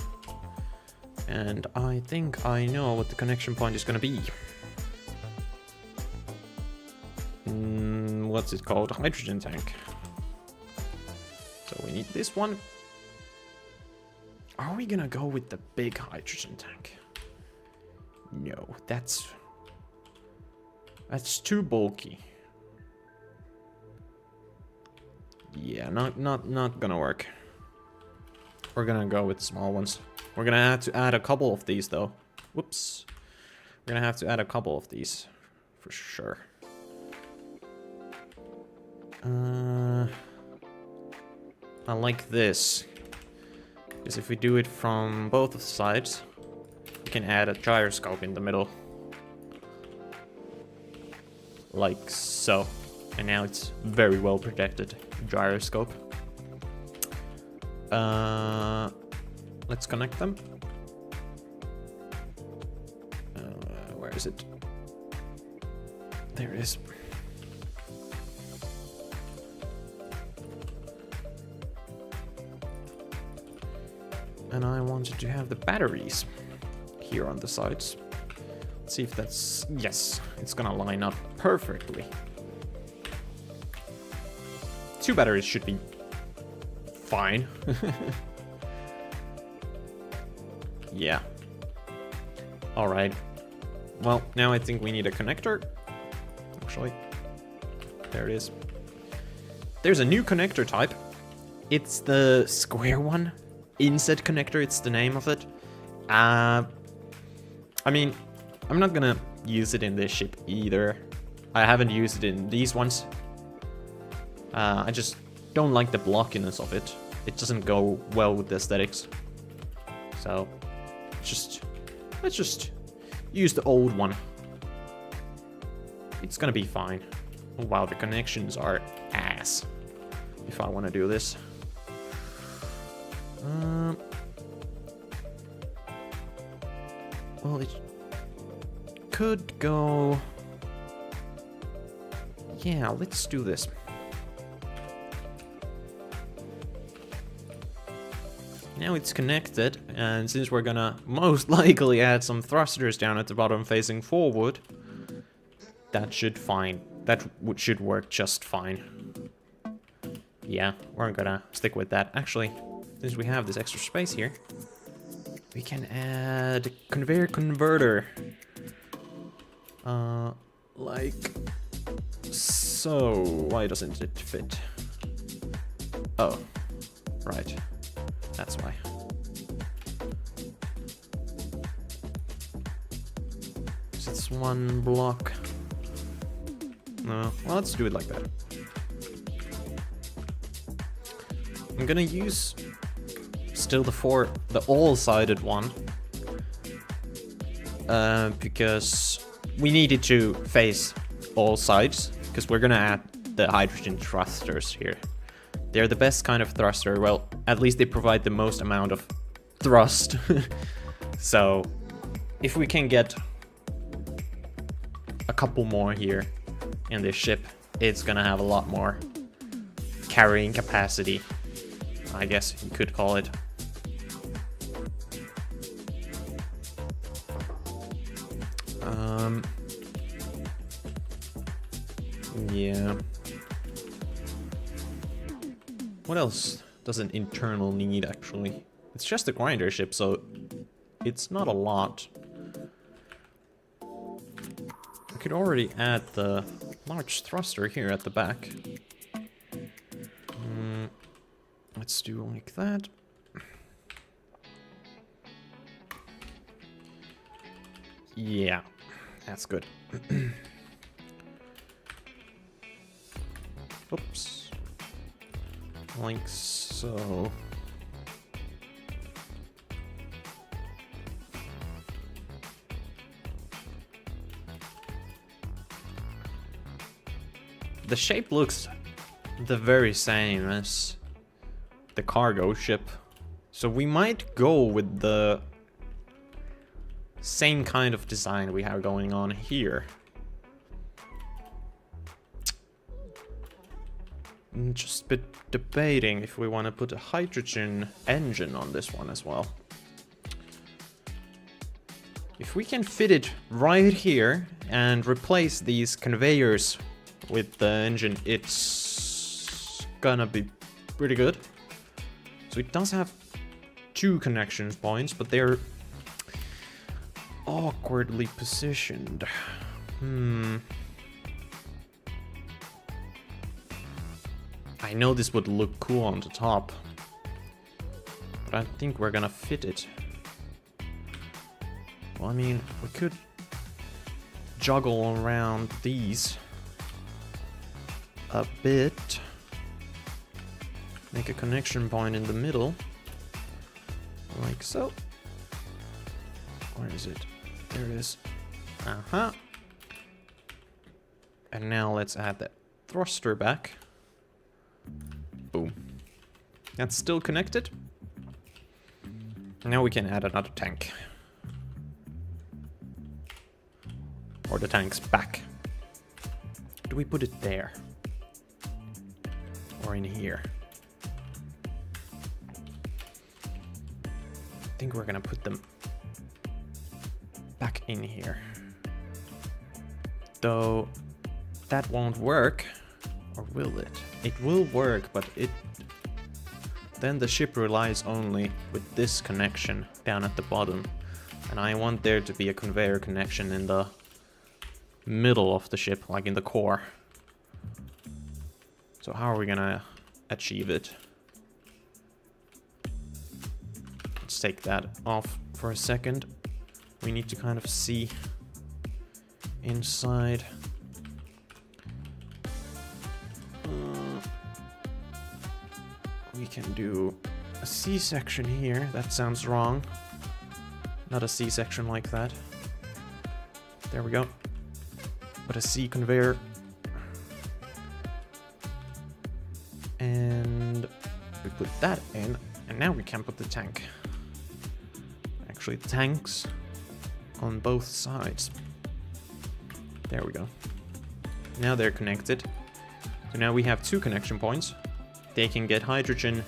[SPEAKER 5] And I think I know what the connection point is gonna be. What's it called? Hydrogen tank. So we need this one. Are we gonna go with the big hydrogen tank? No, that's too bulky. Yeah, not gonna work. We're gonna go with small ones. We're gonna have to add a couple of these though. Whoops. We're gonna have to add a couple of these for sure. I like this, because if we do it from both sides, we can add a gyroscope in the middle. Like so. And now it's very well protected gyroscope. Let's connect them. Where is it? There it is. And I wanted to have the batteries here on the sides. Let's see if that's... Yes, it's gonna line up perfectly. 2 batteries should be fine. Yeah. Alright. Well, now I think we need a connector. Actually, there it is. There's a new connector type. It's the square one. Inset connector, it's the name of it. I mean, I'm not gonna use it in this ship either. I haven't used it in these ones. I just don't like the blockiness of it. It doesn't go well with the aesthetics. So, let's just use the old one. It's gonna be fine. Oh, wow, the connections are ass. If I want to do this. Well, it could go... Yeah, let's do this. Now it's connected, and since we're gonna most likely add some thrusters down at the bottom facing forward, that should should work just fine. Yeah, we're gonna stick with that. Actually, since we have this extra space here, we can add conveyor converter. Like so. Why doesn't it fit? Oh, right. That's why. So it's one block. No, well, let's do it like that. I'm gonna use still the all-sided one, because we needed to face all sides, because we're gonna add the hydrogen thrusters here. They're the best kind of thruster. Well, at least they provide the most amount of thrust. So, if we can get a couple more here in this ship, it's gonna have a lot more carrying capacity, I guess you could call it. Yeah. What else does an internal need, actually? It's just a grinder ship, so it's not a lot. I could already add the large thruster here at the back. Let's do like that. Yeah, that's good. Oops. Like so. The shape looks the very same as the cargo ship, so we might go with the same kind of design we have going on here. just been debating if we want to put a hydrogen engine on this one as well. If we can fit it right here and replace these conveyors with the engine, it's gonna be pretty good. So it does have 2 connection points, but they're awkwardly positioned. I know this would look cool on the top, but I think we're gonna fit it. Well, I mean, we could juggle around these a bit. Make a connection point in the middle, like so. Where is it? There it is. And now let's add that thruster back. Boom. That's still connected. Now we can add another tank. Or the tank's back. Do we put it there? Or in here? I think we're gonna put them back in here. Though that won't work. Or will it? It will work, but then the ship relies only with this connection down at the bottom. And I want there to be a conveyor connection in the middle of the ship, like in the core. So how are we gonna achieve it? Let's take that off for a second. We need to kind of see inside. We can do a C-section here. That sounds wrong. Not a C-section like that. There we go. But a C conveyor. And we put that in. And now we can put the tank. Actually, the tanks on both sides. There we go. Now they're connected. So now we have 2 connection points. They can get hydrogen,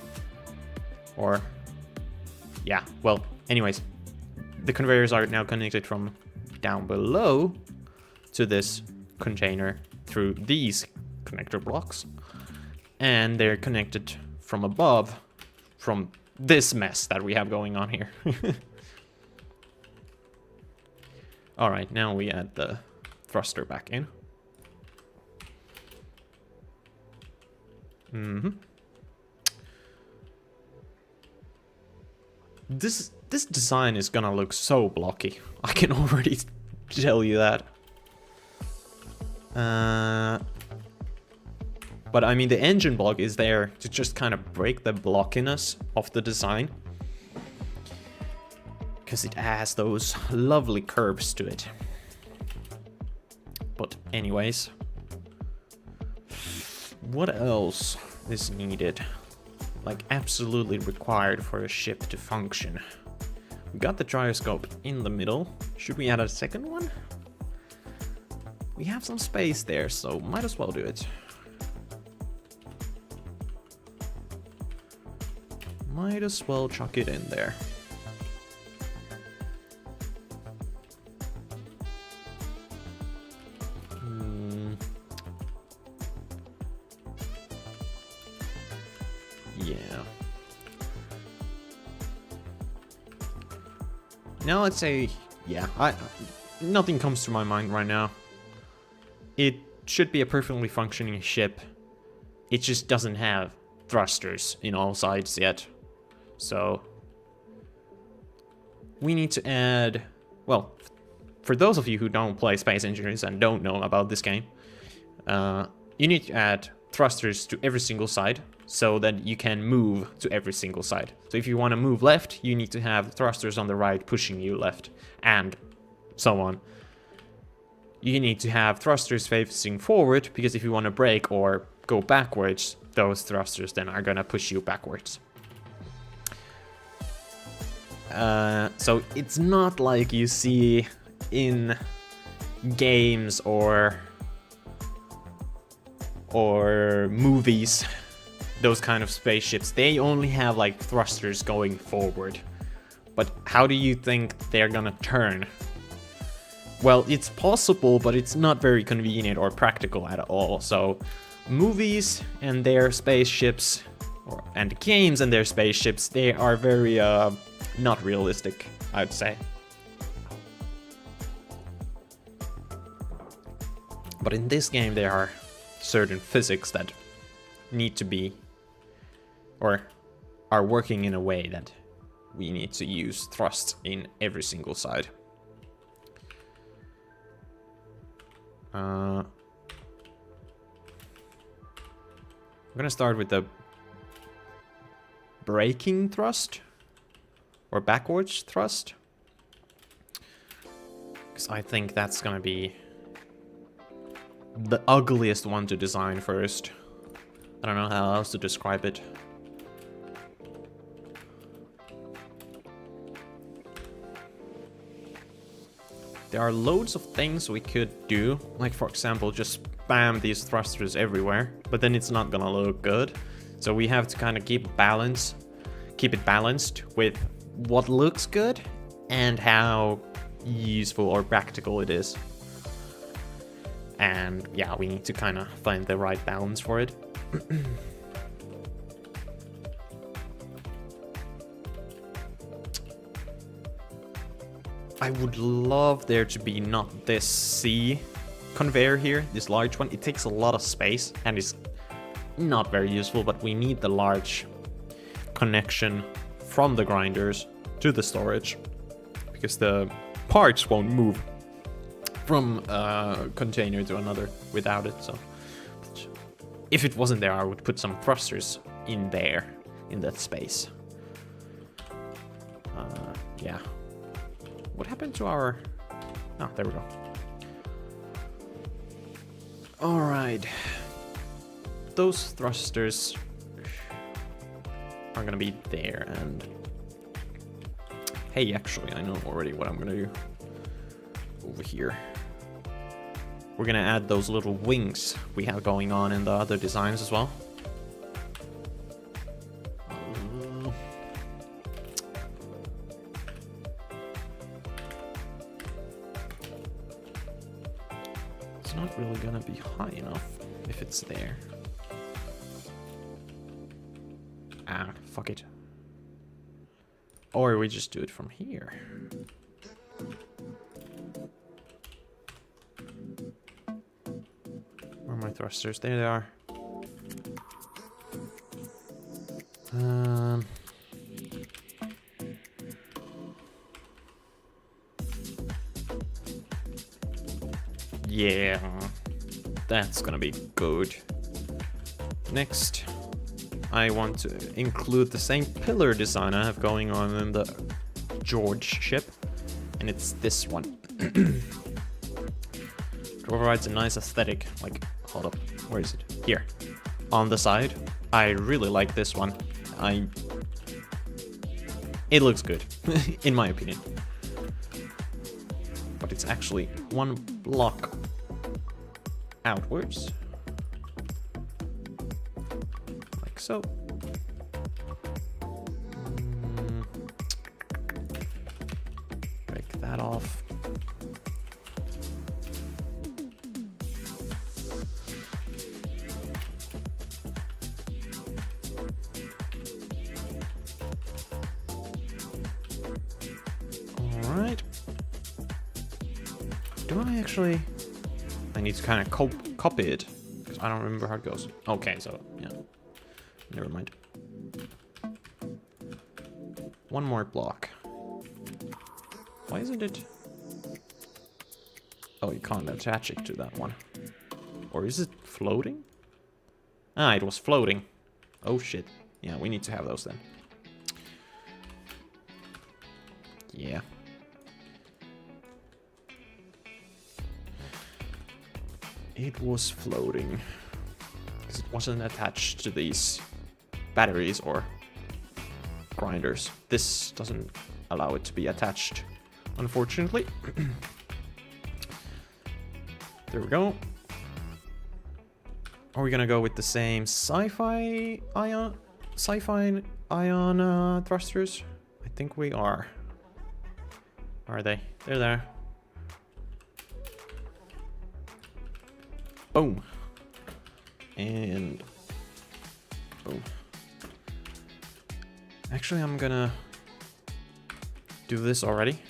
[SPEAKER 5] or yeah, well, anyways, the conveyors are now connected from down below to this container through these connector blocks, and they're connected from above from this mess that we have going on here. All right, now we add the thruster back in. This design is gonna look so blocky. I can already tell you that. But I mean, the engine block is there to just kind of break the blockiness of the design, because it has those lovely curves to it. But anyways, what else is needed? Like absolutely required for a ship to function. We got the gyroscope in the middle. Should we add a second one? We have some space there, so might as well do it. Might as well chuck it in there. Yeah. Now let's say, yeah, nothing comes to my mind right now. It should be a perfectly functioning ship. It just doesn't have thrusters in all sides yet. So we need to add, well, for those of you who don't play Space Engineers and don't know about this game, you need to add thrusters to every single side so that you can move to every single side. So if you want to move left, you need to have thrusters on the right pushing you left, and so on. You need to have thrusters facing forward, because if you want to brake or go backwards, those thrusters then are gonna push you backwards. So it's not like you see in games or or movies, those kind of spaceships, they only have like thrusters going forward. But how do you think they're gonna turn? Well, it's possible, but it's not very convenient or practical at all. So movies and their spaceships, and games and their spaceships, they are very not realistic, I'd say. But in this game there are certain physics that need to be, or are working in a way that we need to use thrust in every single side. I'm gonna start with the braking thrust, or backwards thrust, because I think that's gonna be the ugliest one to design first. I don't know how else to describe it. There are loads of things we could do, like for example just spam these thrusters everywhere, but then it's not gonna look good. So we have to kind of keep it balanced with what looks good and how useful or practical it is. And yeah, we need to kind of find the right balance for it. I would love there to be not this C conveyor here, this large one. It takes a lot of space and is not very useful, but we need the large connection from the grinders to the storage, because the parts won't move from a container to another without it. So if it wasn't there, I would put some thrusters in there, in that space. Yeah. What happened to our... Oh, there we go. Alright. Those thrusters are gonna be there, and... Hey, actually, I know already what I'm gonna do. Over here. We're gonna add those little wings we have going on in the other designs as well. It's not really gonna be high enough if it's there. Ah, fuck it. Or we just do it from here. Where are my thrusters? There they are. Yeah, that's gonna be good. Next, I want to include the same pillar design I have going on in the George ship, and it's this one. It provides a nice aesthetic, like, hold up, where is it? Here, on the side. I really like this one. It looks good, in my opinion. But it's actually one block outwards. Like so. Break that off. Alright. Do I actually... I need to kind of copy it, because I don't remember how it goes. Okay, so, yeah. Never mind. One more block. Why isn't it... Oh, you can't attach it to that one. Or is it floating? Ah, it was floating. Oh, shit. Yeah, we need to have those then. Yeah. It was floating, because it wasn't attached to these batteries or grinders. This doesn't allow it to be attached, unfortunately. There we go. Are we gonna go with the same sci-fi ion thrusters? I think we are. Are they? They're there. Boom. And boom. Actually, I'm gonna do this already.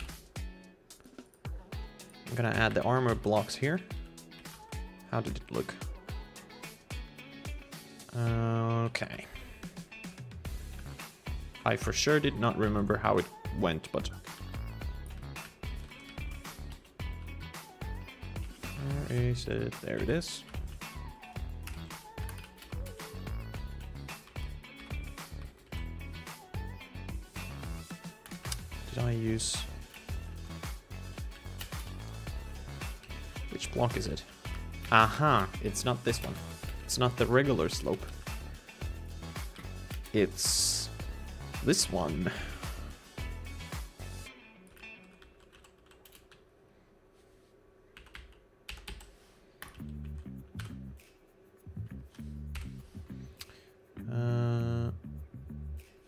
[SPEAKER 5] I'm gonna add the armor blocks here. How did it look? Okay. I for sure did not remember how it went, but... Where is it? There it is. Did I use... Which block is it? Aha! It's not this one. It's not the regular slope. It's this one. I'm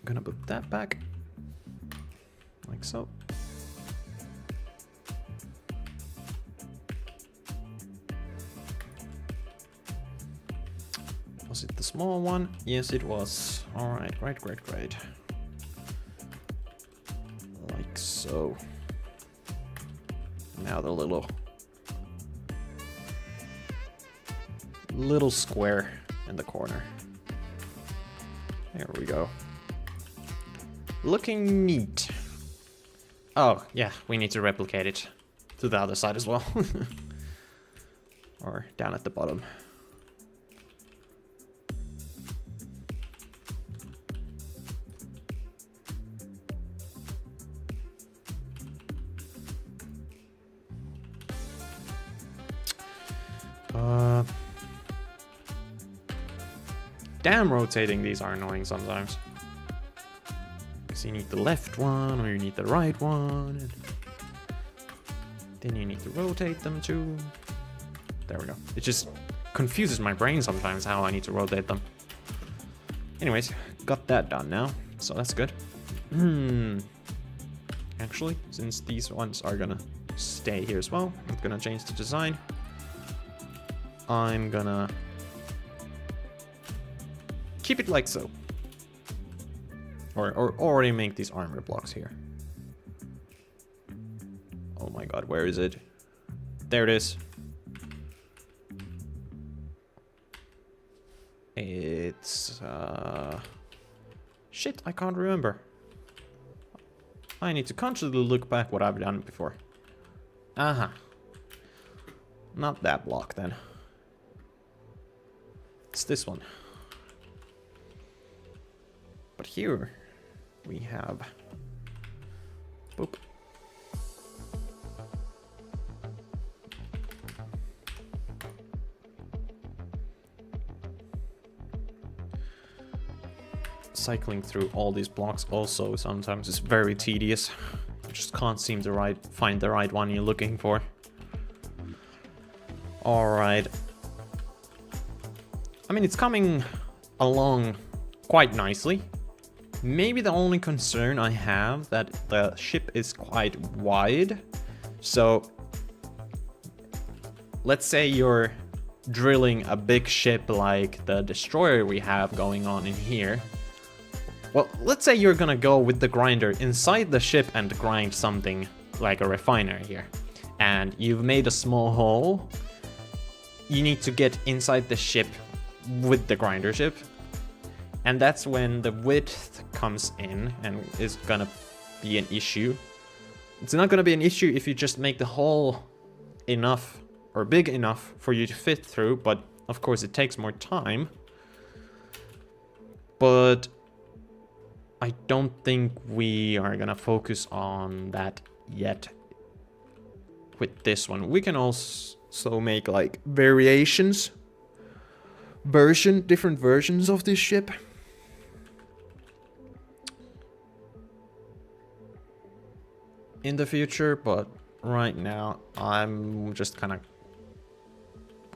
[SPEAKER 5] gonna put that back like so. Was it the small one? Yes, it was. Alright, great. Like so. Now the little square in the corner. There we go. Looking neat. Oh, yeah, we need to replicate it to the other side as well. Or down at the bottom. Damn, rotating these are annoying sometimes. Because you need the left one, or you need the right one. And then you need to rotate them too. There we go. It just confuses my brain sometimes how I need to rotate them. Anyways, got that done now, so that's good. Actually, since these ones are gonna stay here as well, I'm gonna change the design. I'm gonna keep it like so. Or already make these armor blocks here. Oh my god, where is it? There it is. It's shit, I can't remember. I need to consciously look back what I've done before. Aha. Not that block then. It's this one. But here we have boop. Cycling through all these blocks also sometimes is very tedious. You just can't seem to find the right one you're looking for. Alright. I mean, it's coming along quite nicely. Maybe the only concern I have that the ship is quite wide. So let's say you're drilling a big ship like the destroyer we have going on in here. Well, let's say you're gonna go with the grinder inside the ship and grind something like a refiner here. And you've made a small hole. You need to get inside the ship with the grinder ship. And that's when the width comes in and is gonna be an issue. It's not gonna be an issue if you just make the hole enough or big enough for you to fit through, but of course it takes more time. But I don't think we are gonna focus on that yet with this one. We can also make like variations, different versions of this ship. In the future, but right now I'm just kind of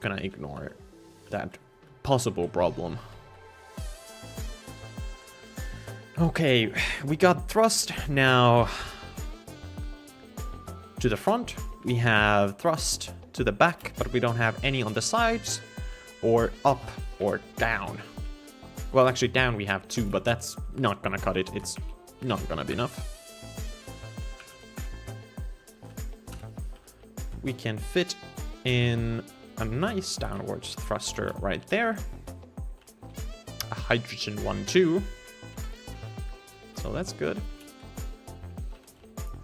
[SPEAKER 5] gonna ignore that possible problem. Okay, we got thrust now to the front. We have thrust to the back, but we don't have any on the sides, or up or down. Well, actually down we have 2, but that's not gonna cut it. It's not gonna be enough. We can fit in a nice downwards thruster right there. A hydrogen one too. So that's good.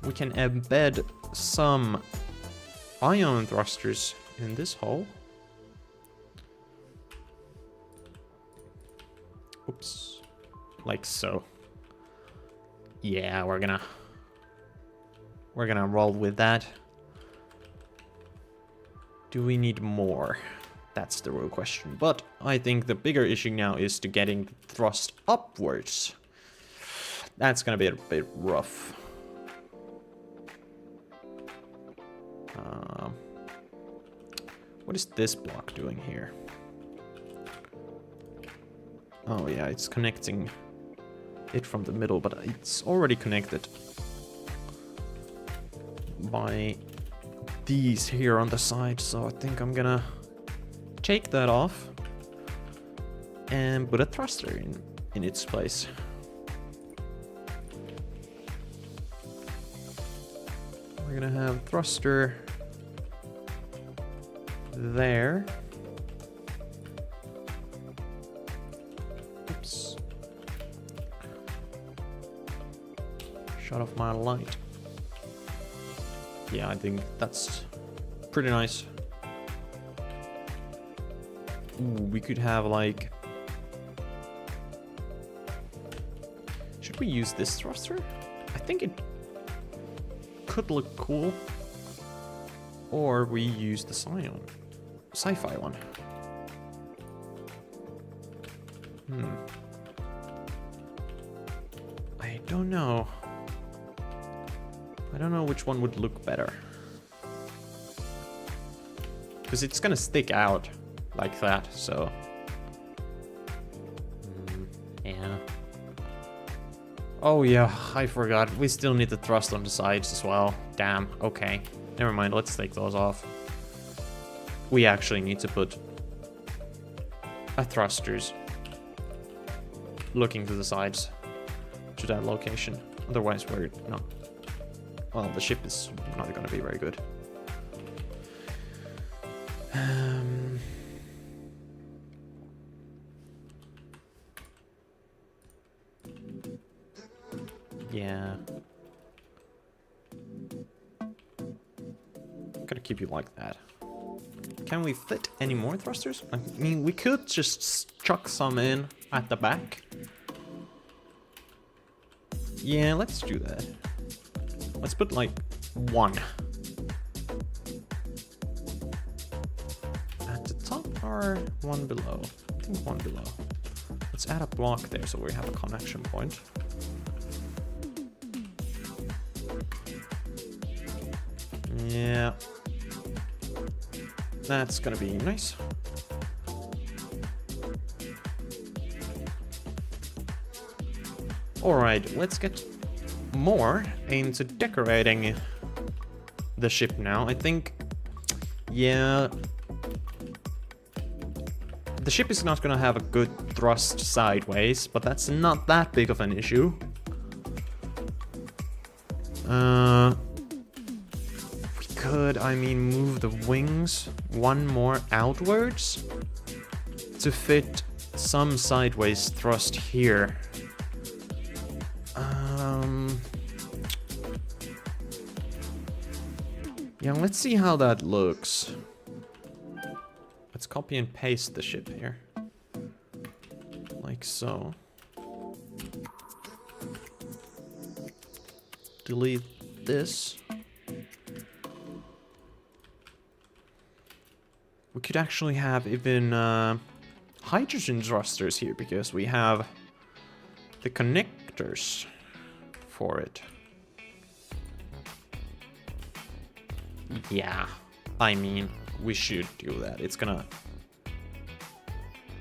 [SPEAKER 5] We can embed some ion thrusters in this hole. Oops. Like so. Yeah, we're gonna roll with that. Do we need more? That's the real question. But I think the bigger issue now is to getting thrust upwards. That's gonna be a bit rough. What is this block doing here? Oh yeah, it's connecting it from the middle, but it's already connected by these here on the side, so I think I'm gonna take that off and put a thruster in its place. We're gonna have thruster there. Oops. Shut off my light. Yeah, I think that's pretty nice. Ooh, we could have like... Should we use this thruster? I think it could look cool. Or we use the sci-fi one. I don't know. I don't know which one would look better. Because it's gonna stick out like that, so... yeah. Oh yeah, I forgot. We still need the thrust on the sides as well. Damn, okay. Never mind, let's take those off. We actually need to put a thrusters looking to the sides to that location. Otherwise we're not... Well, the ship is not gonna be very good. Yeah. Gotta keep you like that. Can we fit any more thrusters? I mean, we could just chuck some in at the back. Yeah, let's do that. Let's put like 1. At the top or 1 below? I think 1 below. Let's add a block there so we have a connection point. Yeah. That's gonna be nice. Alright, let's get more into decorating the ship now. I think, yeah, the ship is not gonna have a good thrust sideways, but that's not that big of an issue. We could, I mean, move the wings 1 more outwards to fit some sideways thrust here. Yeah, let's see how that looks. Let's copy and paste the ship here. Like so. Delete this. We could actually have even hydrogen thrusters here because we have the connectors for it. Yeah, I mean, we should do that. It's gonna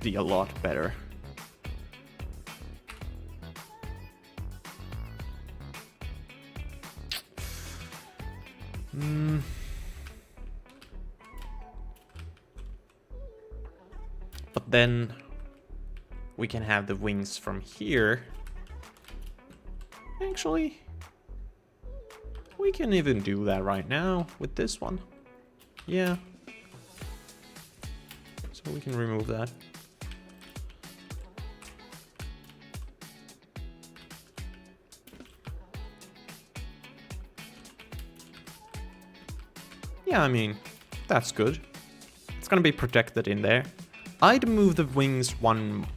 [SPEAKER 5] be a lot better. But then we can have the wings from here. Actually, we can even do that right now with this one. Yeah. So we can remove that. Yeah, I mean, that's good. It's gonna be protected in there. I'd move the wings one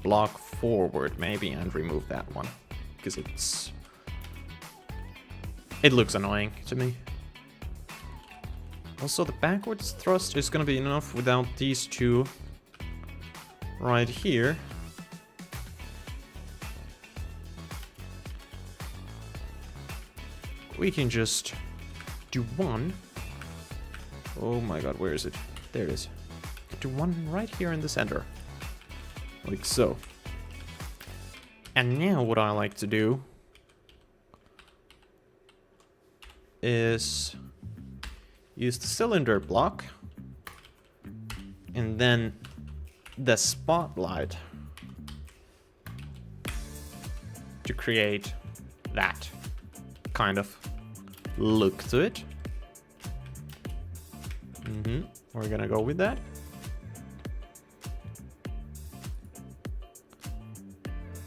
[SPEAKER 5] block forward maybe and remove that one. Because it looks annoying to me. Also, the backwards thrust is gonna be enough without these two right here. We can just do one. Oh my god, where is it? There it is. Do one right here in the center. Like so. And now what I like to do is use the cylinder block and then the spotlight to create that kind of look to it. We're gonna go with that.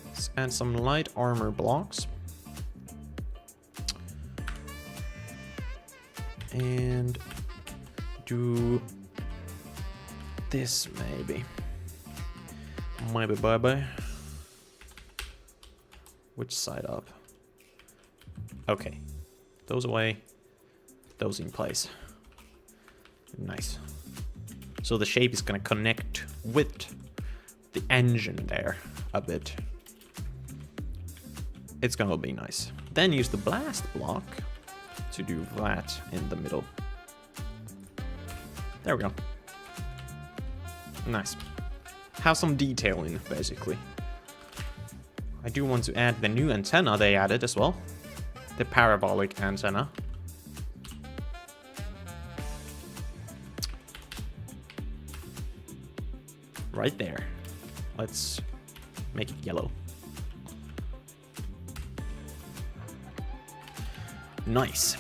[SPEAKER 5] Let's add some light armor blocks. And do this maybe. Maybe bye-bye. Which side up? Okay. Those away. Those in place. Nice. So the shape is gonna connect with the engine there a bit. It's gonna be nice. Then use the blast block to do that in the middle. There we go. Nice. Have some detailing, basically. I do want to add the new antenna they added as well. The parabolic antenna. Right there. Let's make it yellow. Nice.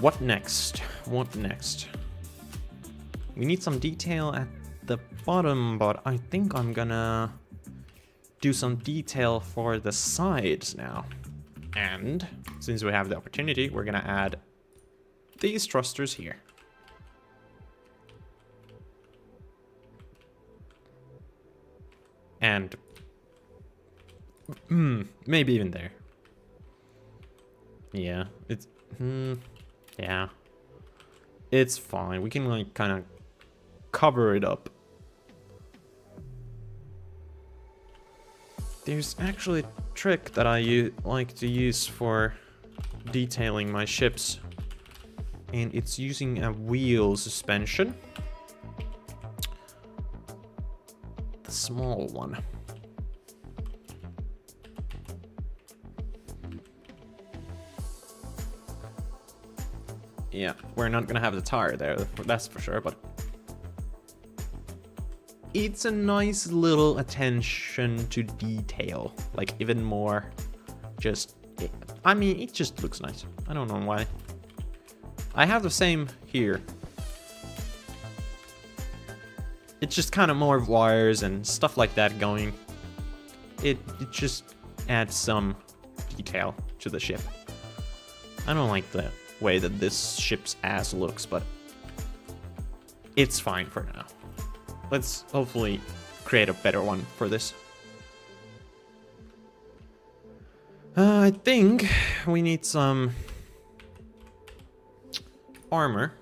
[SPEAKER 5] What next? What next? We need some detail at the bottom, but I think I'm gonna do some detail for the sides now. And since we have the opportunity, we're gonna add these thrusters here. And maybe even there. Yeah, it's yeah. It's fine. We can like kind of cover it up. There's actually a trick that I like to use for detailing my ships, and it's using a wheel suspension. The small one. Yeah, we're not gonna have the tire there, that's for sure, but it's a nice little attention to detail. Like, even more just... I mean, it just looks nice. I don't know why. I have the same here. It's just kind of more wires and stuff like that going. It just adds some detail to the ship. I don't like the way that this ship's ass looks, but it's fine for now. Let's hopefully create a better one for this. I think we need some armor.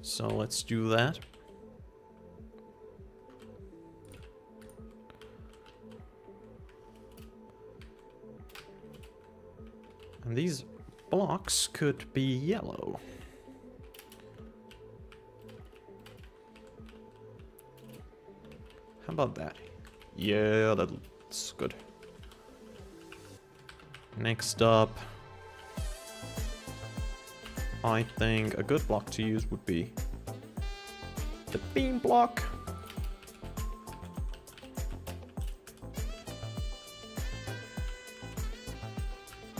[SPEAKER 5] So let's do that. And these blocks could be yellow. How about that? Yeah, that's good. Next up, I think a good block to use would be the beam block.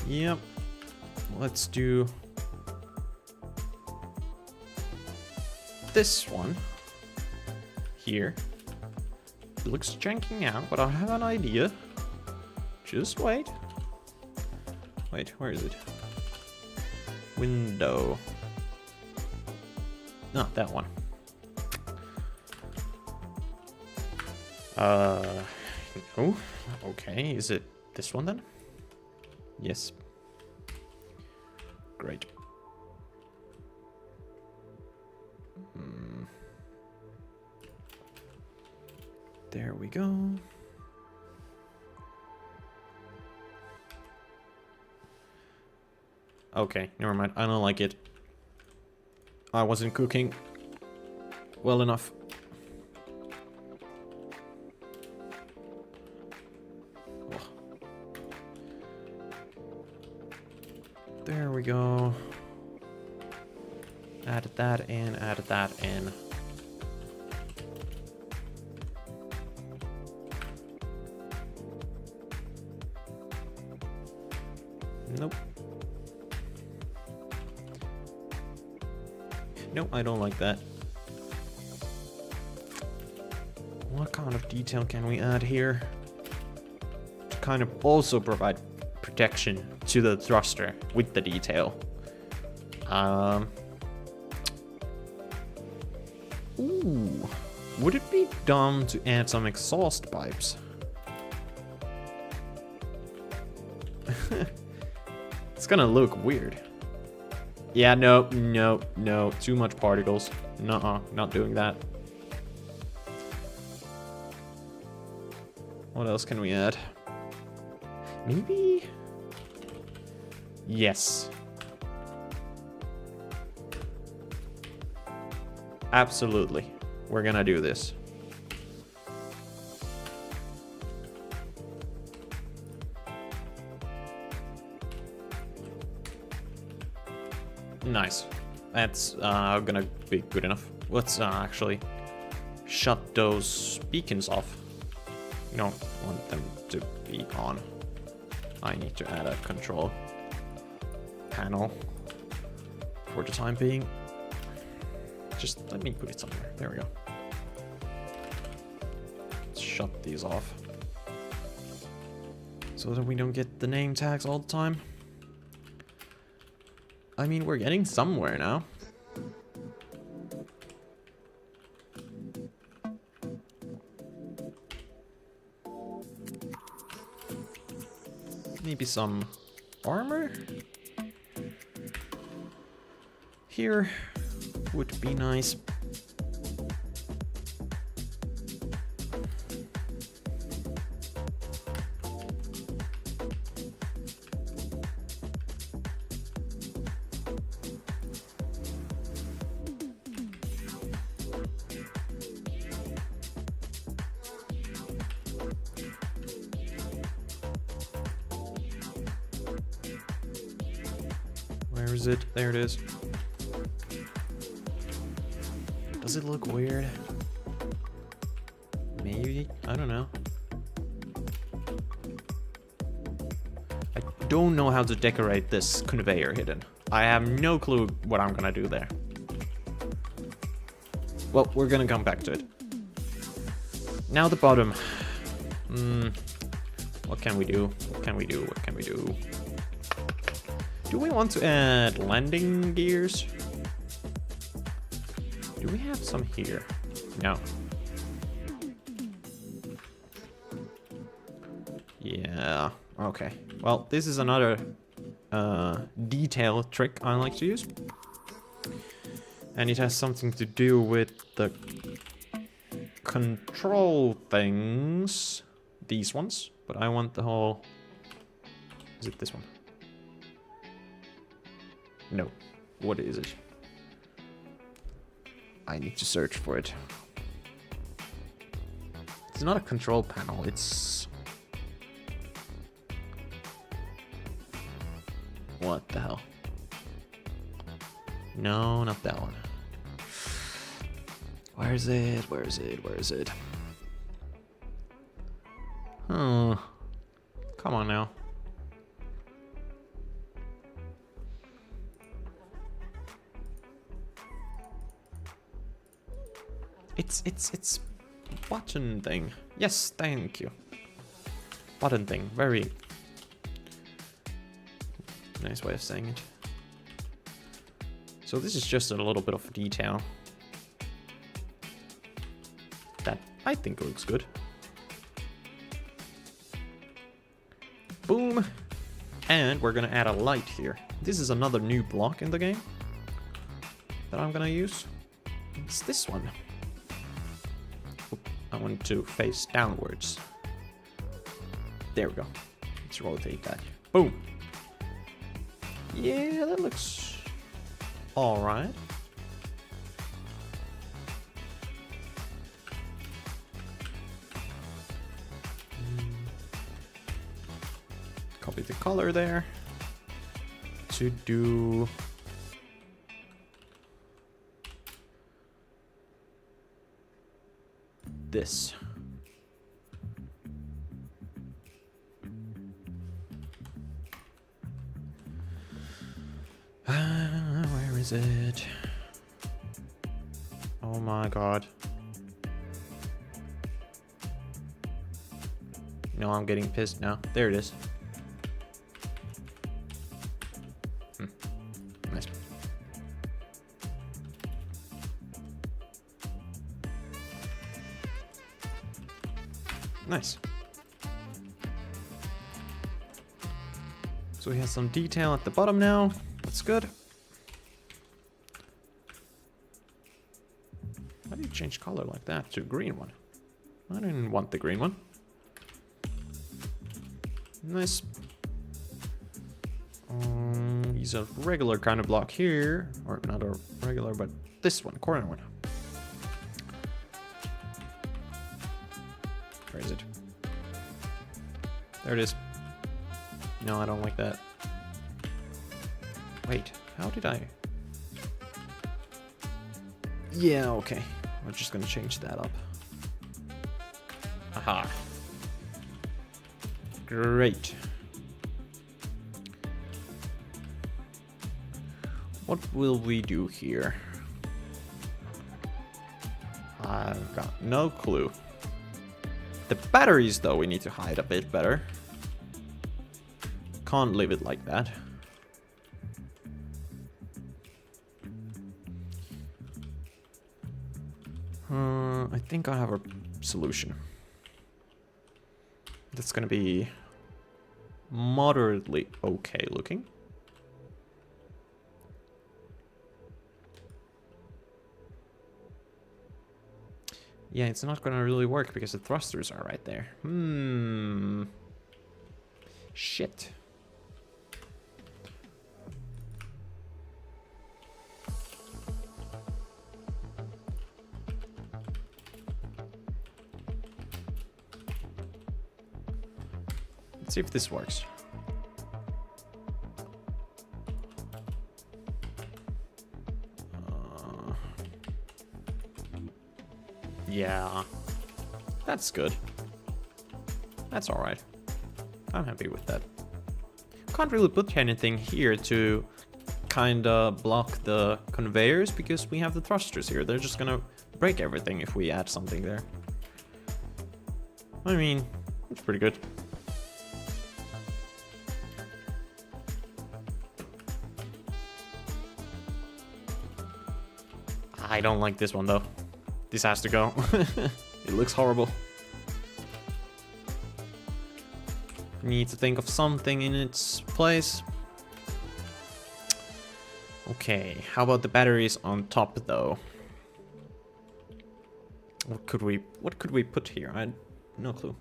[SPEAKER 5] Yep. Let's do this one here. It looks janking out, but I have an idea. Just wait. Wait, where is it? Window. No, that one. Oh, okay. Is it this one then? Yes. Great. There we go. Okay, never mind. I don't like it. I wasn't cooking well enough. Ugh. There we go. Add that in, add that in. Nope. Nope, I don't like that. What kind of detail can we add here to kind of also provide protection to the thruster with the detail? Ooh, would it be dumb to add some exhaust pipes? It's gonna look weird. Yeah, no, too much particles. Nuh-uh, not doing that. What else can we add? Maybe? Yes. Absolutely. We're gonna do this. Nice. That's gonna be good enough. Let's actually shut those beacons off. You don't want them to be on. I need to add a control panel for the time being. Just let me put it somewhere. There we go. Let's shut these off so that we don't get the name tags all the time. I mean, we're getting somewhere now. Maybe some armor here would be nice. Where is it? There it is. Does it look weird? Maybe? I don't know. I don't know how to decorate this conveyor hidden. I have no clue what I'm gonna do there. Well, we're gonna come back to it. Now the bottom. What can we do? What can we do? What can we do? Do we want to add landing gears? Do we have some here? No. Yeah, okay. Well, this is another detail trick I like to use. And it has something to do with the control things. These ones. But I want the whole... Is it this one? No. What is it? I need to search for it. It's not a control panel, it's... What the hell? No, not that one. Where is it? Where is it? Where is it? Oh, come on now. It's button thing. Yes, thank you. Button thing. Very nice way of saying it. So this is just a little bit of detail that I think looks good. Boom. And we're gonna add a light here. This is another new block in the game that I'm gonna use. It's this one. Oop, I want it to face downwards. There we go. Let's rotate that. Boom. Yeah, that looks alright. Copy the color there to do this. Where is it? Oh my god. No, I'm getting pissed now. There it is. Nice. Nice. So we have some detail at the bottom now. That's good. How do you change color like that to a green one? I didn't want the green one. Nice. Use a regular kind of block here, or not a regular, but this one, corner one. Where is it? There it is. No, I don't like that. Wait, how did I? Yeah, okay. We're just gonna change that up. Aha. Great. What will we do here? I've got no clue. The batteries, though, we need to hide a bit better. Can't leave it like that. I think I have a solution. That's gonna be moderately okay looking. Yeah, it's not gonna really work because the thrusters are right there. Shit. Let's see if this works. Yeah, that's good. That's alright. I'm happy with that. Can't really put anything here to kinda block the conveyors because we have the thrusters here. They're just gonna break everything if we add something there. I mean, it's pretty good. I don't like this one though. This has to go. It looks horrible. Need to think of something in its place. Okay, how about the batteries on top though? What could we put here? I had no clue.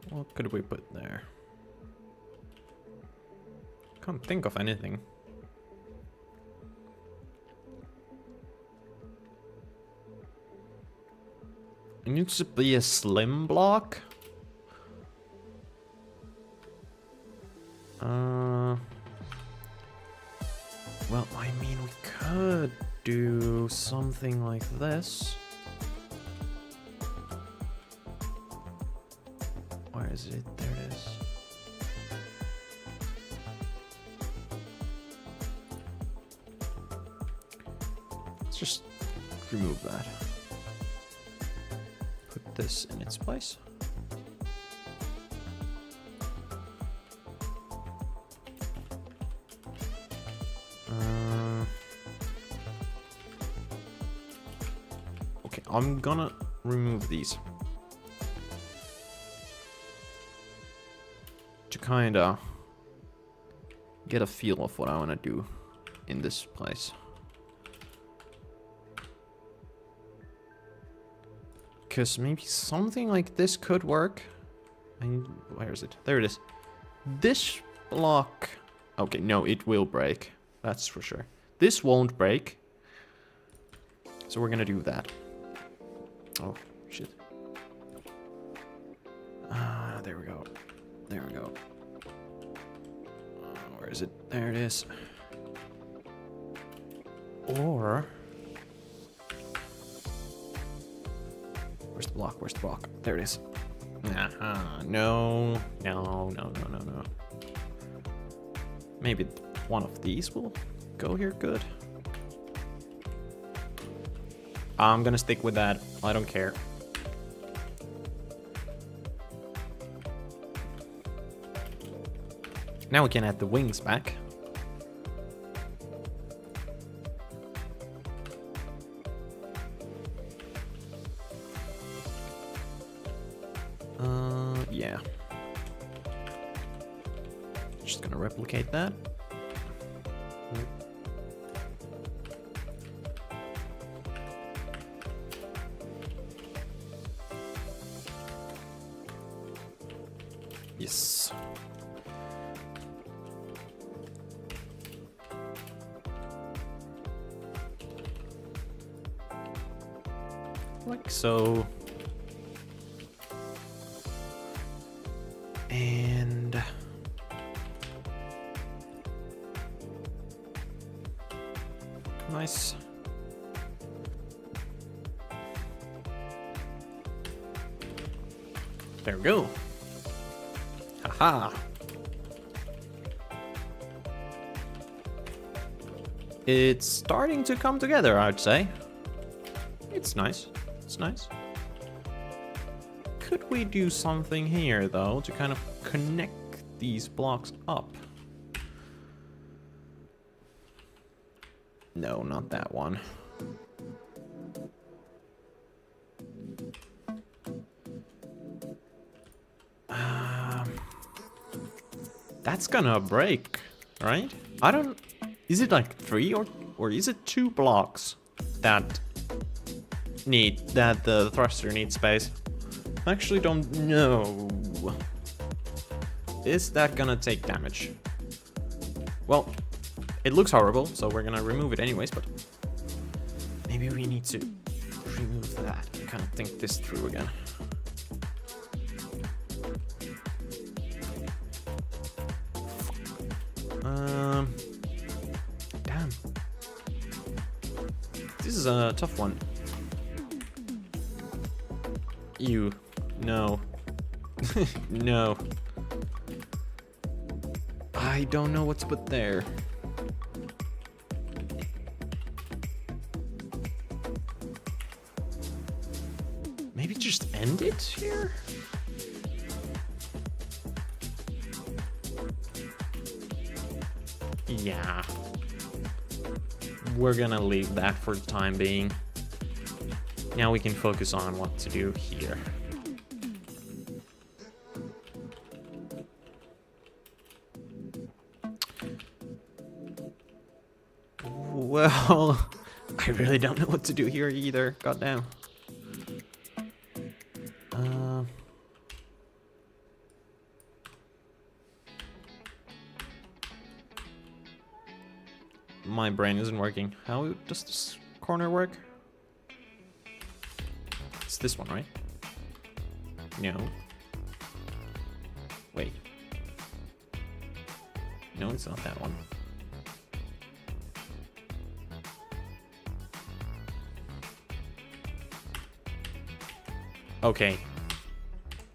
[SPEAKER 5] What could we put there? Can't think of anything. It needs to be a slim block. Well, I mean, we could do something like this. Where is it? There it is. Let's just remove that. Put this in its place. Okay, I'm gonna remove these to kinda get a feel of what I wanna do in this place. Because maybe something like this could work. Where is it? There it is. This block... Okay, no, it will break. That's for sure. This won't break. So we're gonna do that. Oh, shit. There we go. There we go. Where is it? There it is. Or... Where's the block? Where's the block? There it is. No. No. Maybe one of these will go here good. I'm gonna stick with that. I don't care. Now we can add the wings back. Yeah. Just gonna replicate that. Yes. Like so. And nice. There we go. Haha. It's starting to come together, I'd say. It's nice. It's nice. Could we do something here, though, to kind of connect these blocks up? No, not that one. That's gonna break, right? I don't... Is it like 3 or is it 2 blocks that the thruster needs space? I actually don't know. Is that gonna take damage? Well, it looks horrible, so we're gonna remove it anyways, but maybe we need to remove that and kind of think this through again. Damn. This is a tough one. No. No. I don't know what to put there. Maybe just end it here? Yeah. We're gonna leave that for the time being. Now we can focus on what to do here. Well, I really don't know what to do here either. Goddamn. My brain isn't working. How does this corner work? It's this one, right? No. Wait. No, it's not that one. Okay.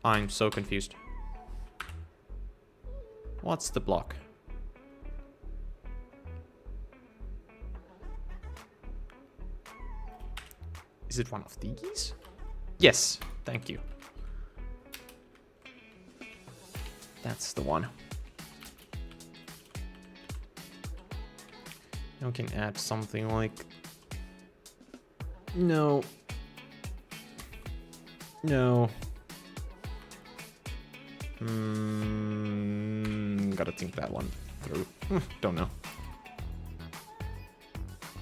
[SPEAKER 5] I'm so confused. What's the block? Is it one of these? Yes, thank you. That's the one. You can add something like... No. No. Gotta think that one through. Don't know.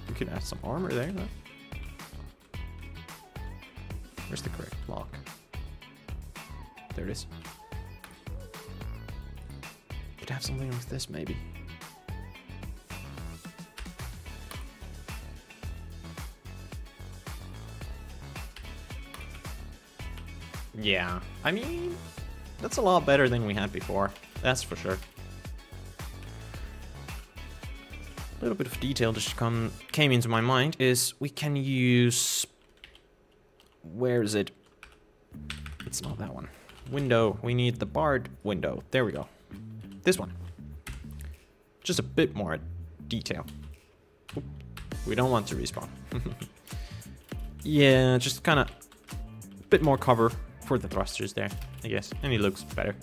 [SPEAKER 5] You can add some armor there, though. Where's the correct block? There it is. Could have something like this, maybe. Yeah, I mean, that's a lot better than we had before. That's for sure. A little bit of detail just came into my mind is we can use... Where is it? It's not that one. Window. We need the barred window. There we go. This one. Just a bit more detail. Oop. We don't want to respawn. Yeah, just kind of a bit more cover for the thrusters there, I guess. And it looks better.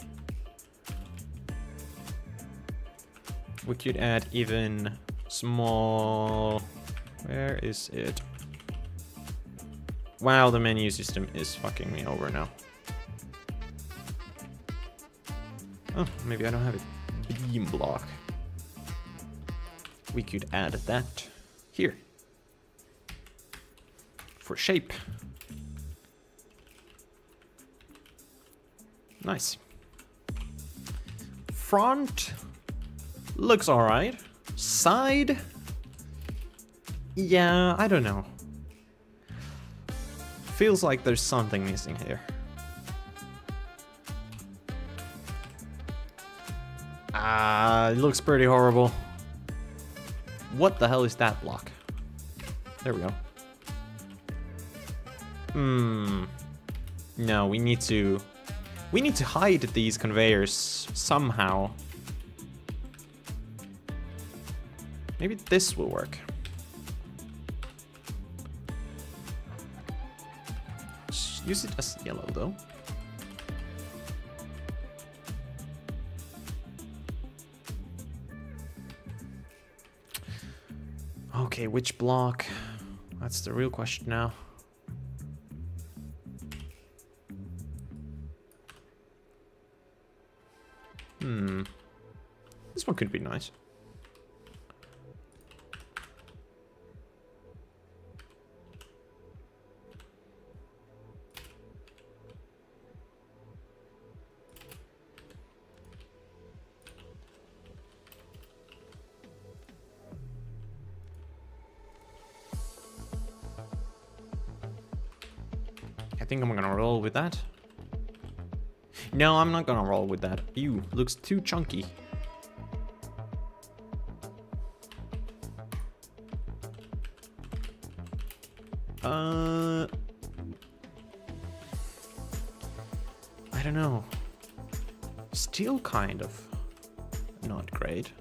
[SPEAKER 5] We could add even small... Where is it? Wow, the menu system is fucking me over now. Oh, maybe I don't have it. Beam block. We could add that here. For shape. Nice. Front looks alright. Side? Yeah, I don't know. Feels like there's something missing here. It looks pretty horrible. What the hell is that block? There we go. No, we need to hide these conveyors somehow. Maybe this will work. Use it as yellow though. Okay, which block? That's the real question now. This one could be nice. I think I'm gonna roll with that. No, I'm not gonna roll with that. Ew, looks too chunky. I don't know. Still kind of not great.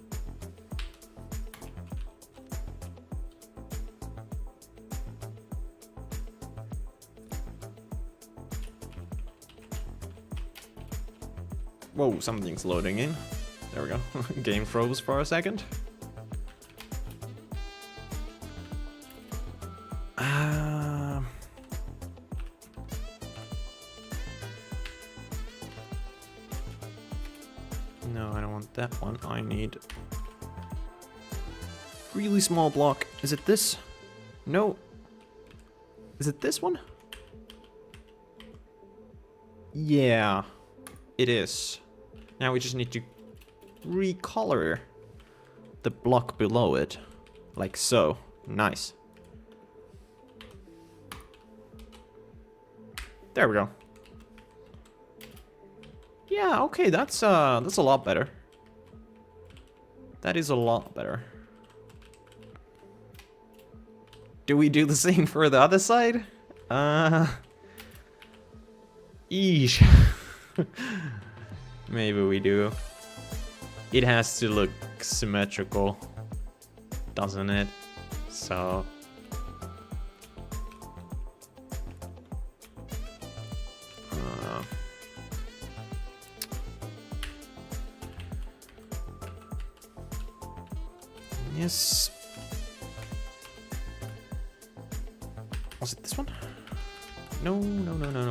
[SPEAKER 5] Whoa, something's loading in. There we go. Game froze for a second. No, I don't want that one. I need really small block. Is it this? No. Is it this one? Yeah, it is. Now we just need to recolor the block below it. Like so. Nice. There we go. Yeah, okay, that's a lot better. That is a lot better. Do we do the same for the other side? Eesh. Maybe we do. It has to look symmetrical, doesn't it? So... yes. Was it this one? No,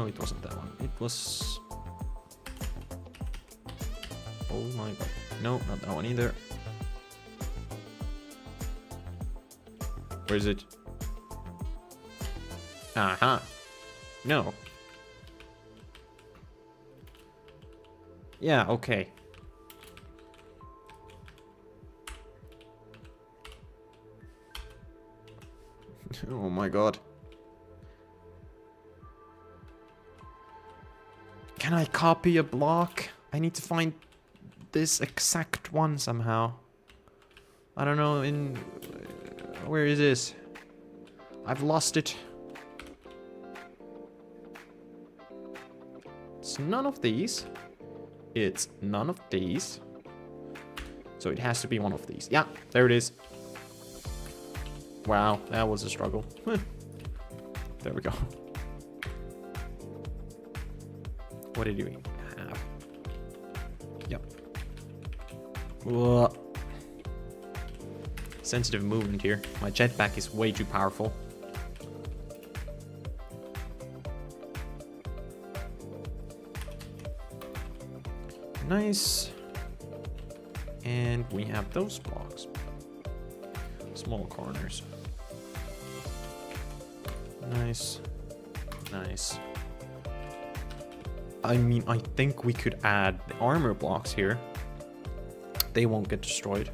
[SPEAKER 5] it wasn't that one. It was... oh my god. No, not that one either. Where is it? Aha. No. Yeah, okay. Oh my god. Can I copy a block? I need to find this exact one somehow. I don't know, in... where is this? I've lost it. It's none of these. It's none of these. So it has to be one of these. Yeah, there it is. Wow, that was a struggle. There we go. What did we have? Yep. Whoa. Sensitive movement here. My jetpack is way too powerful. Nice. And we have those blocks. Small corners. Nice. Nice. I mean, I think we could add the armor blocks here. They won't get destroyed.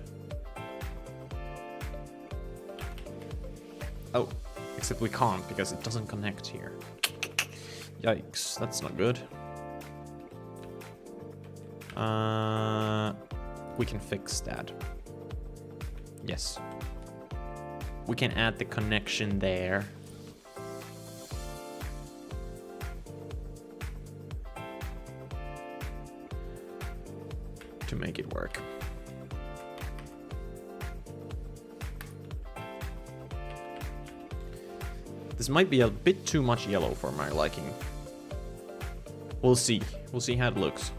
[SPEAKER 5] Oh, except we can't because it doesn't connect here. Yikes, that's not good. We can fix that. Yes. We can add the connection there. To make it work. This might be a bit too much yellow for my liking. We'll see. We'll see how it looks.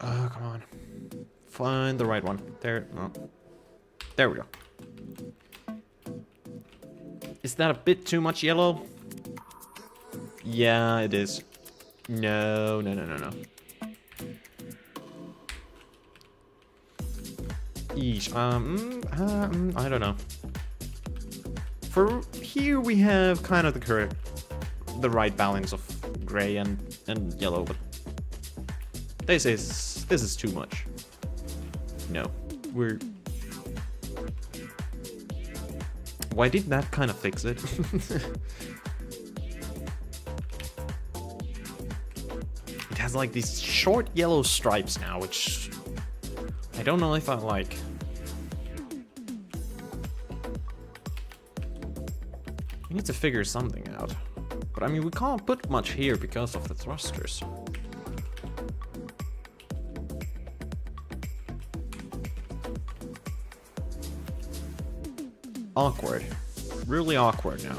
[SPEAKER 5] Oh, come on. Find the right one. There. No. There we go. Is that a bit too much yellow? Yeah, it is. No. Eesh. I don't know. For here we have kind of the right balance of gray and yellow, but this is too much. No, why did that kind of fix it? It has like these short yellow stripes now, which I don't know if I like. We need to figure something out. But I mean, we can't put much here because of the thrusters. Awkward. Really awkward now.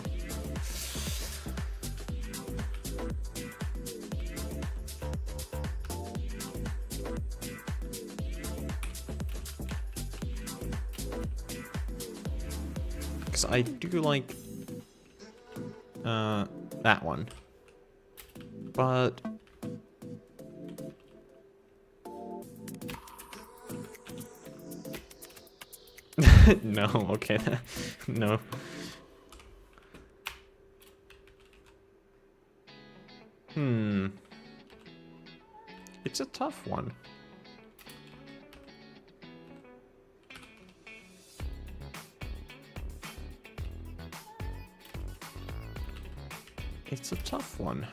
[SPEAKER 5] Because I do like that one. But No, okay. No. It's a tough one. It's a tough one.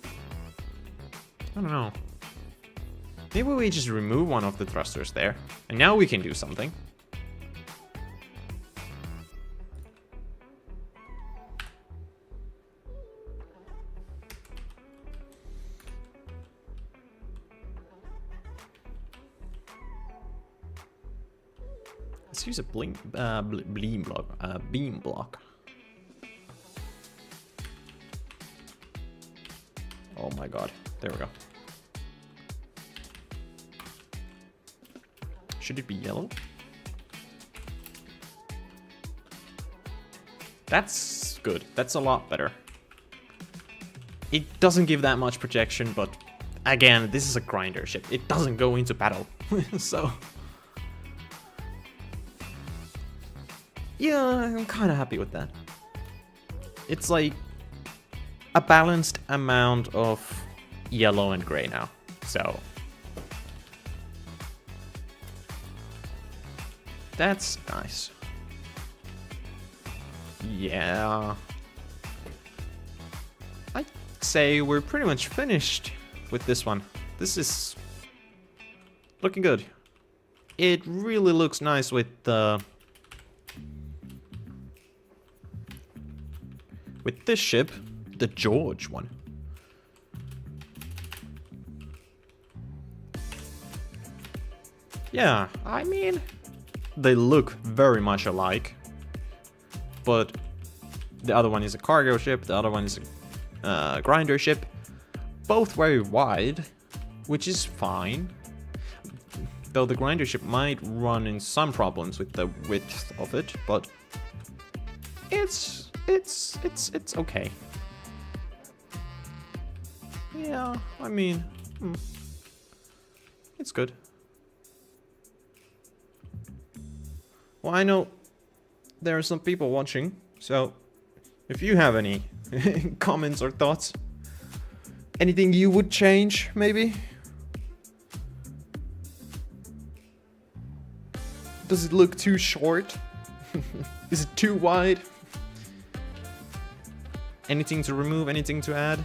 [SPEAKER 5] I don't know. Maybe we just remove one of the thrusters there, and now we can do something. Let's use a beam block. Oh my god, there we go. Should it be yellow? That's good. That's a lot better. It doesn't give that much protection, but again, this is a grinder ship. It doesn't go into battle. So yeah, I'm kind of happy with that. It's like a balanced amount of yellow and gray now. So that's nice. Yeah. I'd say we're pretty much finished with this one. This is looking good. It really looks nice with this ship, the George one. Yeah, I mean, they look very much alike, but the other one is a cargo ship, the other one is a grinder ship. Both very wide, which is fine. Though the grinder ship might run in some problems with the width of it, but it's okay. Yeah, I mean, it's good. Well, I know there are some people watching, so if you have any comments or thoughts, anything you would change, maybe? Does it look too short? Is it too wide? Anything to remove, anything to add?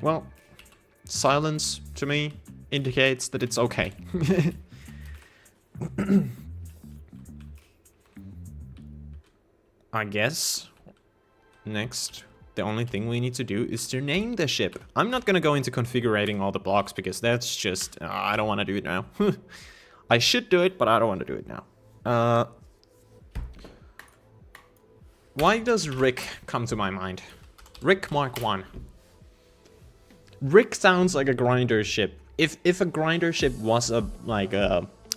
[SPEAKER 5] Well, silence to me indicates that it's okay. I guess next, the only thing we need to do is to name the ship. I'm not gonna go into configuring all the blocks because that's just, I don't want to do it now. I should do it, but I don't want to do it now. Why does Rick come to my mind? Rick Mark 1. Rick sounds like a grinder ship. If a grinder ship was a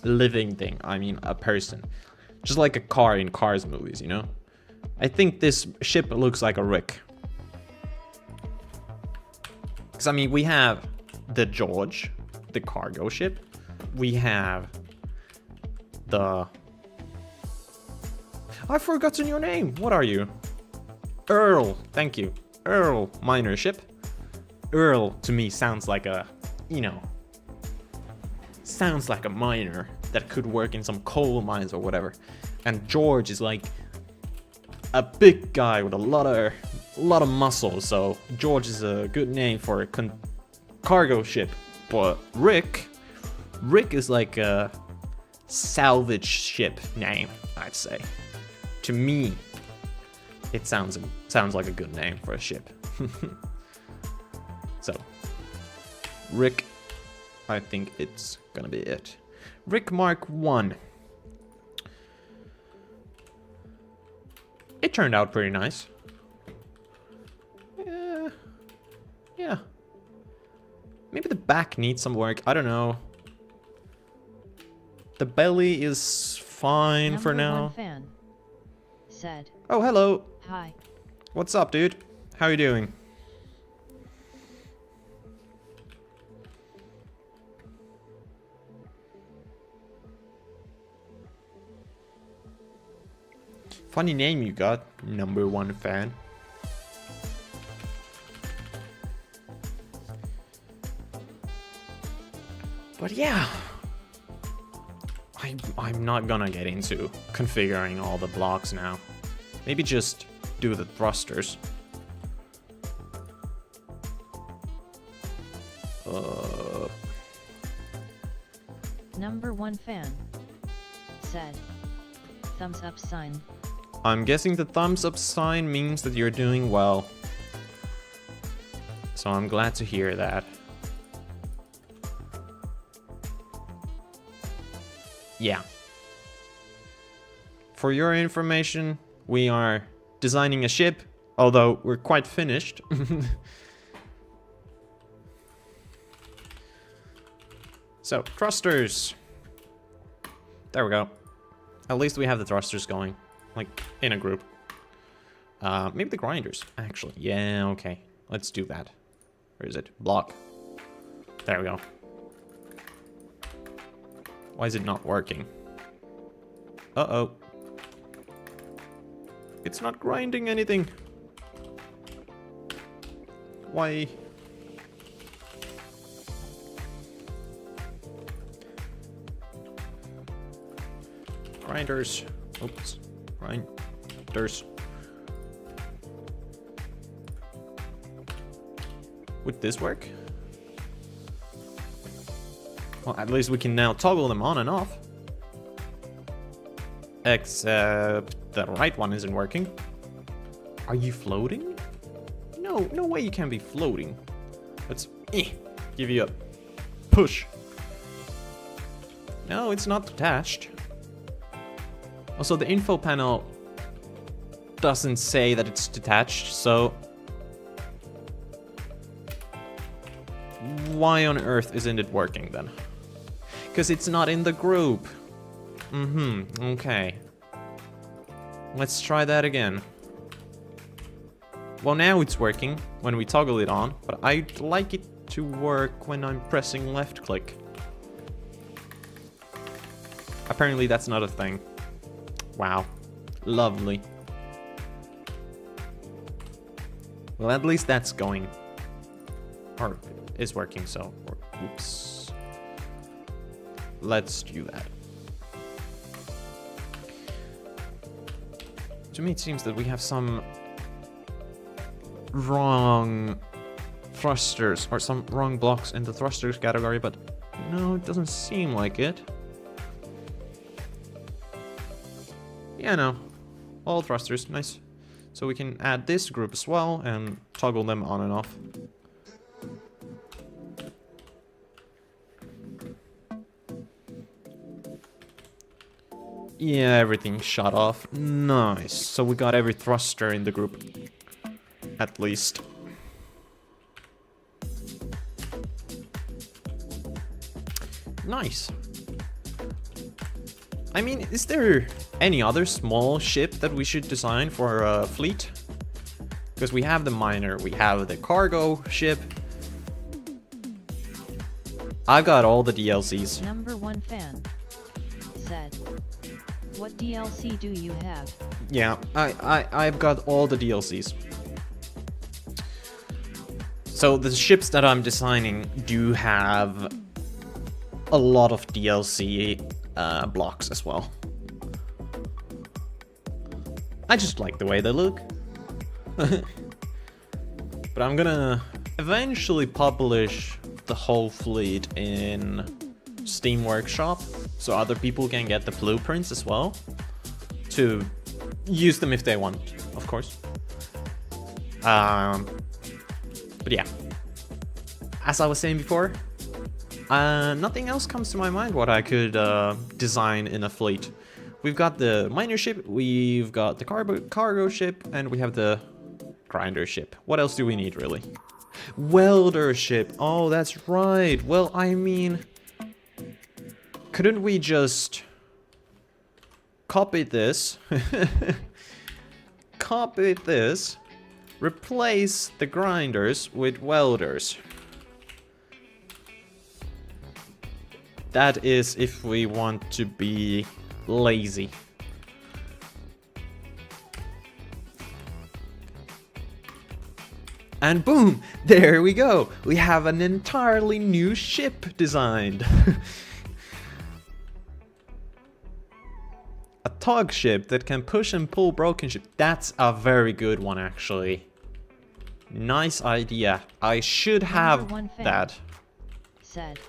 [SPEAKER 5] living thing, I mean a person, just like a car in Cars movies, you know. I think this ship looks like a Rick. Because I mean, we have the George, the cargo ship. We have the... I've forgotten your name. What are you? Earl. Thank you. Earl miner ship. Earl to me sounds like a, you know, sounds like a miner that could work in some coal mines or whatever. And George is like a big guy with a lot of muscle. So George is a good name for a cargo ship. But Rick is like a salvage ship name, I'd say. To me, it sounds like a good name for a ship. So, Rick, I think it's gonna be it. Rick Mark 1. it turned out pretty nice. Yeah. Maybe the back needs some work. I don't know. The belly is fine for
[SPEAKER 6] Number
[SPEAKER 5] now.
[SPEAKER 6] one fan said,
[SPEAKER 5] Oh, hello.
[SPEAKER 6] "Hi."
[SPEAKER 5] What's up, dude? How you doing? Funny name you got, number one fan. But yeah, I'm not gonna get into configuring all the blocks now. Maybe just do the thrusters.
[SPEAKER 6] Number one fan said, "Thumbs up sign."
[SPEAKER 5] I'm guessing the thumbs up sign means that you're doing well. So I'm glad to hear that. Yeah. For your information, we are designing a ship, although we're quite finished. So, thrusters. There we go. At least we have the thrusters going, like, in a group. Maybe the grinders, actually. Yeah, okay. Let's do that. Where is it? Block. There we go. Why is it not working? Uh-oh. It's not grinding anything. Why? Grinders. Oops. Grinders. Would this work? Well, at least we can now toggle them on and off. Except the right one isn't working. Are you floating? No way you can be floating. Let's give you a push. No, it's not attached. Also, the info panel doesn't say that it's detached, so why on earth isn't it working then? Because it's not in the group. Okay. Let's try that again. Well, now it's working when we toggle it on, but I'd like it to work when I'm pressing left click. Apparently that's not a thing. Wow. Lovely. Well, at least that's going. Or is working, so... oops. Let's do that. To me, it seems that we have some wrong thrusters, or some wrong blocks in the thrusters category, but no, it doesn't seem like it. Yeah, no. All thrusters, nice. So we can add this group as well and toggle them on and off. Yeah, everything shut off. Nice. So we got every thruster in the group. At least. Nice. I mean, is there any other small ship that we should design for a fleet? Because we have the miner, we have the cargo ship. I got all the DLCs.
[SPEAKER 6] Number one fan said, "What DLC do you have?"
[SPEAKER 5] Yeah, I've got all the DLCs. So the ships that I'm designing do have a lot of DLC blocks as well. I just like the way they look. But I'm gonna eventually publish the whole fleet in Steam Workshop, so other people can get the blueprints as well, to use them if they want, of course. But yeah, as I was saying before, nothing else comes to my mind what I could design in a fleet. we've got the miner ship, we've got the cargo ship, and we have the grinder ship. What else do we need, really? Welder ship. Oh, that's right. Well, I mean, couldn't we just copy this? Copy this. Replace the grinders with welders. That is if we want to be lazy. And boom! There we go! We have an entirely new ship designed. A tug ship that can push and pull broken ship. That's a very good one, actually. Nice idea. I should have that.
[SPEAKER 6] Said.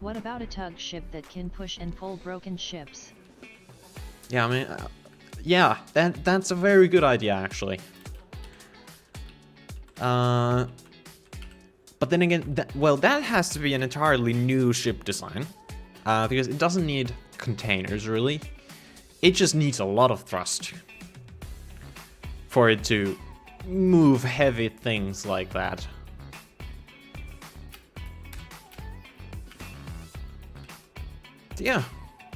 [SPEAKER 6] What about a tug ship that can push and pull broken ships?
[SPEAKER 5] Yeah, I mean, yeah, that's a very good idea, actually. But then again, that has to be an entirely new ship design, because it doesn't need containers, really. It just needs a lot of thrust for it to move heavy things like that. Yeah,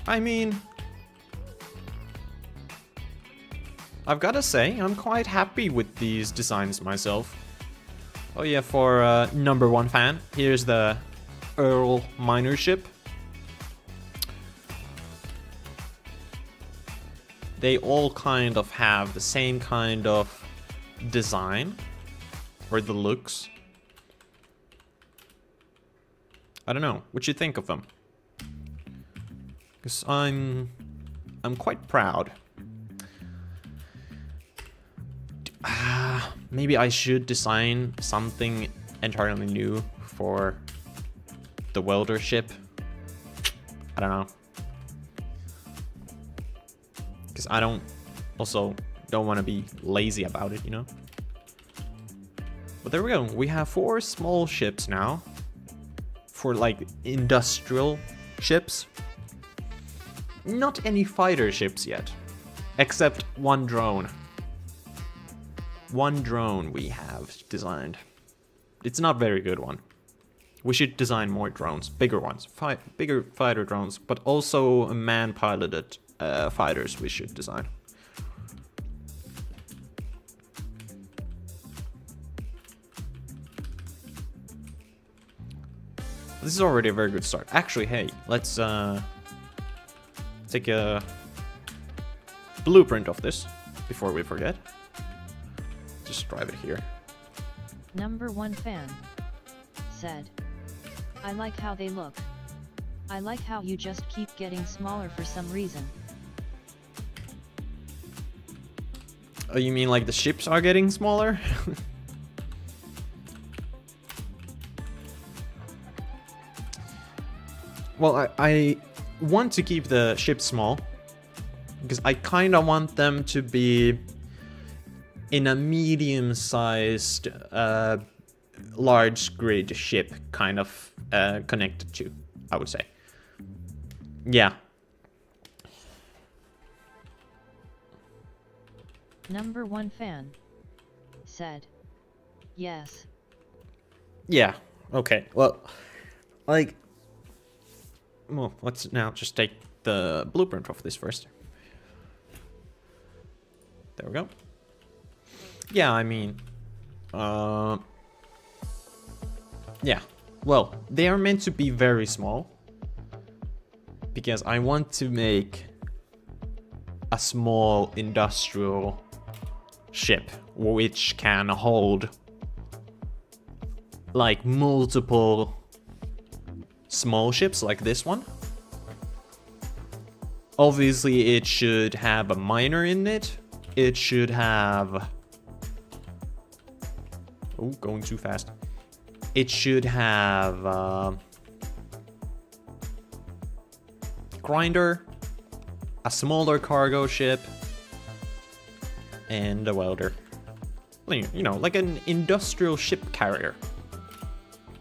[SPEAKER 5] I mean, I've gotta say, I'm quite happy with these designs myself. Oh yeah, for #1 fan, here's the Earl miner ship. They all kind of have the same kind of design, or the looks. I don't know, what you think of them? Because I'm quite proud. Maybe I should design something entirely new for the welder ship. I don't know. Because I don't want to be lazy about it, you know? But there we go. We have 4 small ships now. For like industrial ships. Not any fighter ships yet. Except one drone. One drone we have designed. It's not a very good one. We should design more drones. Bigger ones. Bigger fighter drones. But also man-piloted fighters we should design. This is already a very good start. Actually, hey, let's take a blueprint of this before we forget. Just drive it here.
[SPEAKER 6] #1 fan said, I like how they look. I like how you just keep getting smaller for some reason.
[SPEAKER 5] Oh, you mean like the ships are getting smaller? Well, I want to keep the ships small, because I kind of want them to be in a medium-sized, large grid ship kind of connected to, I would say. Yeah.
[SPEAKER 6] #1 fan said, yes.
[SPEAKER 5] Yeah, okay, well, like, well, let's now just take the blueprint of this first. There we go. Yeah, I mean, yeah, well, they are meant to be very small, because I want to make a small industrial ship which can hold like multiple small ships like this one. Obviously it should have a miner in it. It should have... Oh, going too fast. It should have grinder, a smaller cargo ship, and a welder. You know, like an industrial ship carrier.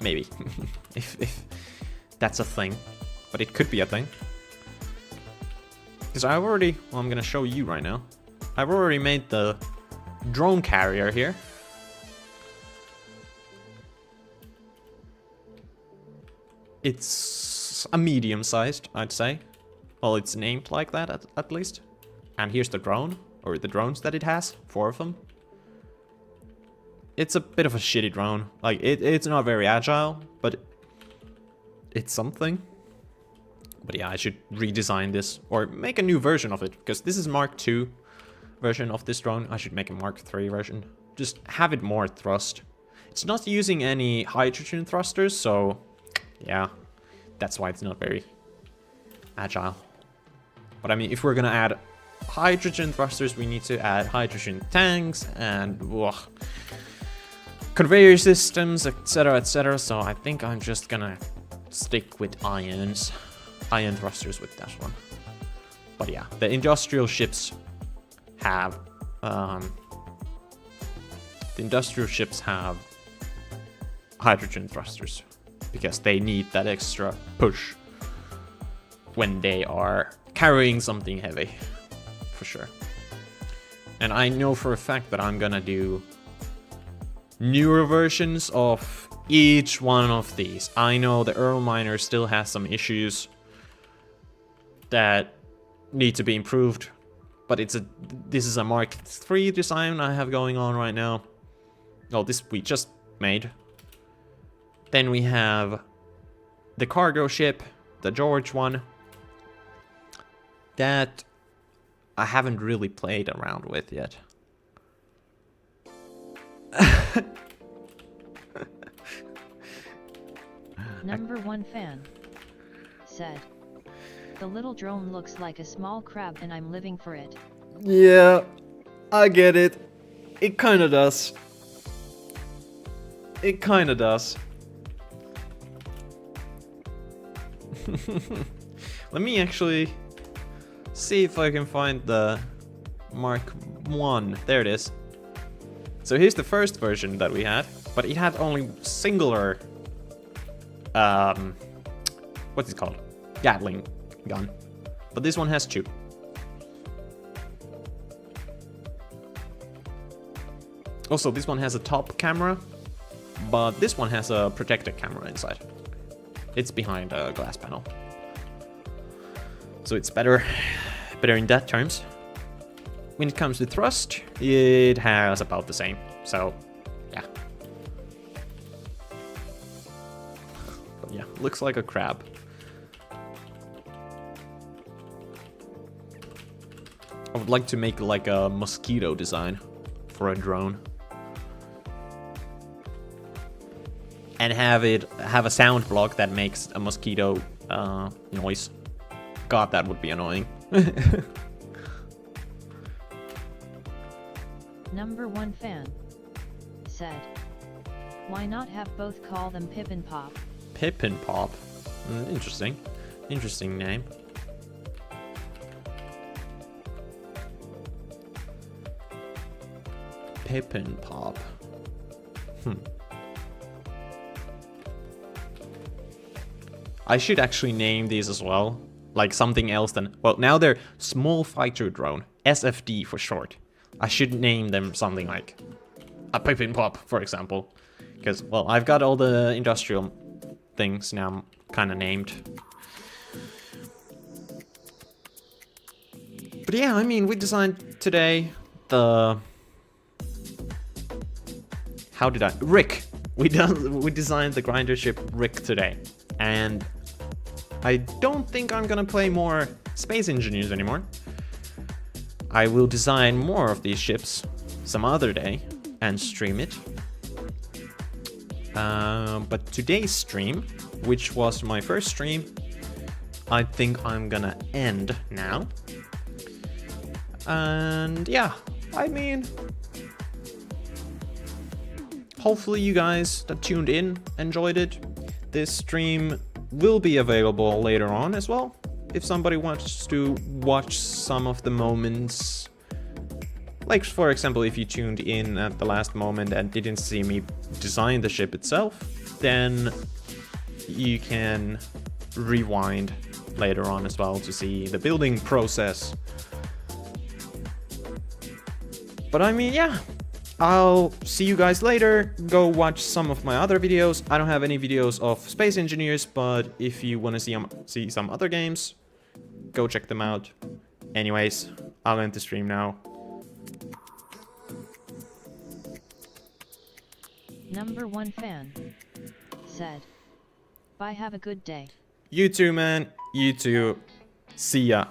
[SPEAKER 5] Maybe. if that's a thing. But it could be a thing. Because I've already, well, I'm gonna show you right now. I've already made the drone carrier here. It's a medium-sized, I'd say. Well, it's named like that at least. And here's the drone, or the drones that it has, 4 of them. It's a bit of a shitty drone. Like, it's not very agile, but it's something. But yeah, I should redesign this, or make a new version of it, because this is Mark II version of this drone. I should make a Mark III version. Just have it more thrust. It's not using any hydrogen thrusters, so yeah, that's why it's not very agile. But I mean, if we're gonna add hydrogen thrusters, we need to add hydrogen tanks and conveyor systems, etc, etc. So I think I'm just gonna stick with ion thrusters with that one. But yeah, the industrial ships have hydrogen thrusters because they need that extra push when they are carrying something heavy, for sure. And I know for a fact that I'm gonna do newer versions of each one of these. I know the Earl Miner still has some issues that need to be improved, but this is a Mark III design I have going on right now. Oh, this we just made. Then we have the cargo ship, the George one, that I haven't really played around with yet.
[SPEAKER 6] Number 1 fan said, "The little drone looks like a small crab and I'm living for it."
[SPEAKER 5] Yeah, I get it. It kinda does. It kinda does. Let me actually see if I can find the Mark 1. There it is. So here's the first version that we had, but it had only singular, what's it called? Gatling gun. But this one has 2. Also, this one has a top camera, but this one has a protected camera inside. It's behind a glass panel. So it's better in that terms. When it comes to thrust, it has about the same. So, yeah. But yeah, looks like a crab. I would like to make like a mosquito design for a drone. And have a sound block that makes a mosquito noise. God, that would be annoying.
[SPEAKER 6] Number 1 fan said, "Why not have both call them Pip and Pop?"
[SPEAKER 5] Pip and Pop. Interesting. Interesting name. Pip and Pop. I should actually name these as well. Like something else than... Well, now they're Small Fighter Drone. SFD for short. I should name them something like a Pip and Pop, for example. Because, well, I've got all the industrial things now kind of named. But yeah, I mean, we designed today the... How did I... Rick! We designed the grinder ship Rick today. And I don't think I'm gonna play more Space Engineers anymore. I will design more of these ships some other day and stream it. But today's stream, which was my first stream, I think I'm gonna end now. And yeah, I mean, hopefully you guys that tuned in enjoyed it. This stream will be available later on as well. If somebody wants to watch some of the moments, like for example, if you tuned in at the last moment and didn't see me design the ship itself, then you can rewind later on as well to see the building process. But I mean, yeah, I'll see you guys later. Go watch some of my other videos. I don't have any videos of Space Engineers, but if you want to see some other games, go check them out. Anyways, I'll end the stream now.
[SPEAKER 6] Number 1 fan said, "Bye, have a good day."
[SPEAKER 5] You too, man. You too. See ya.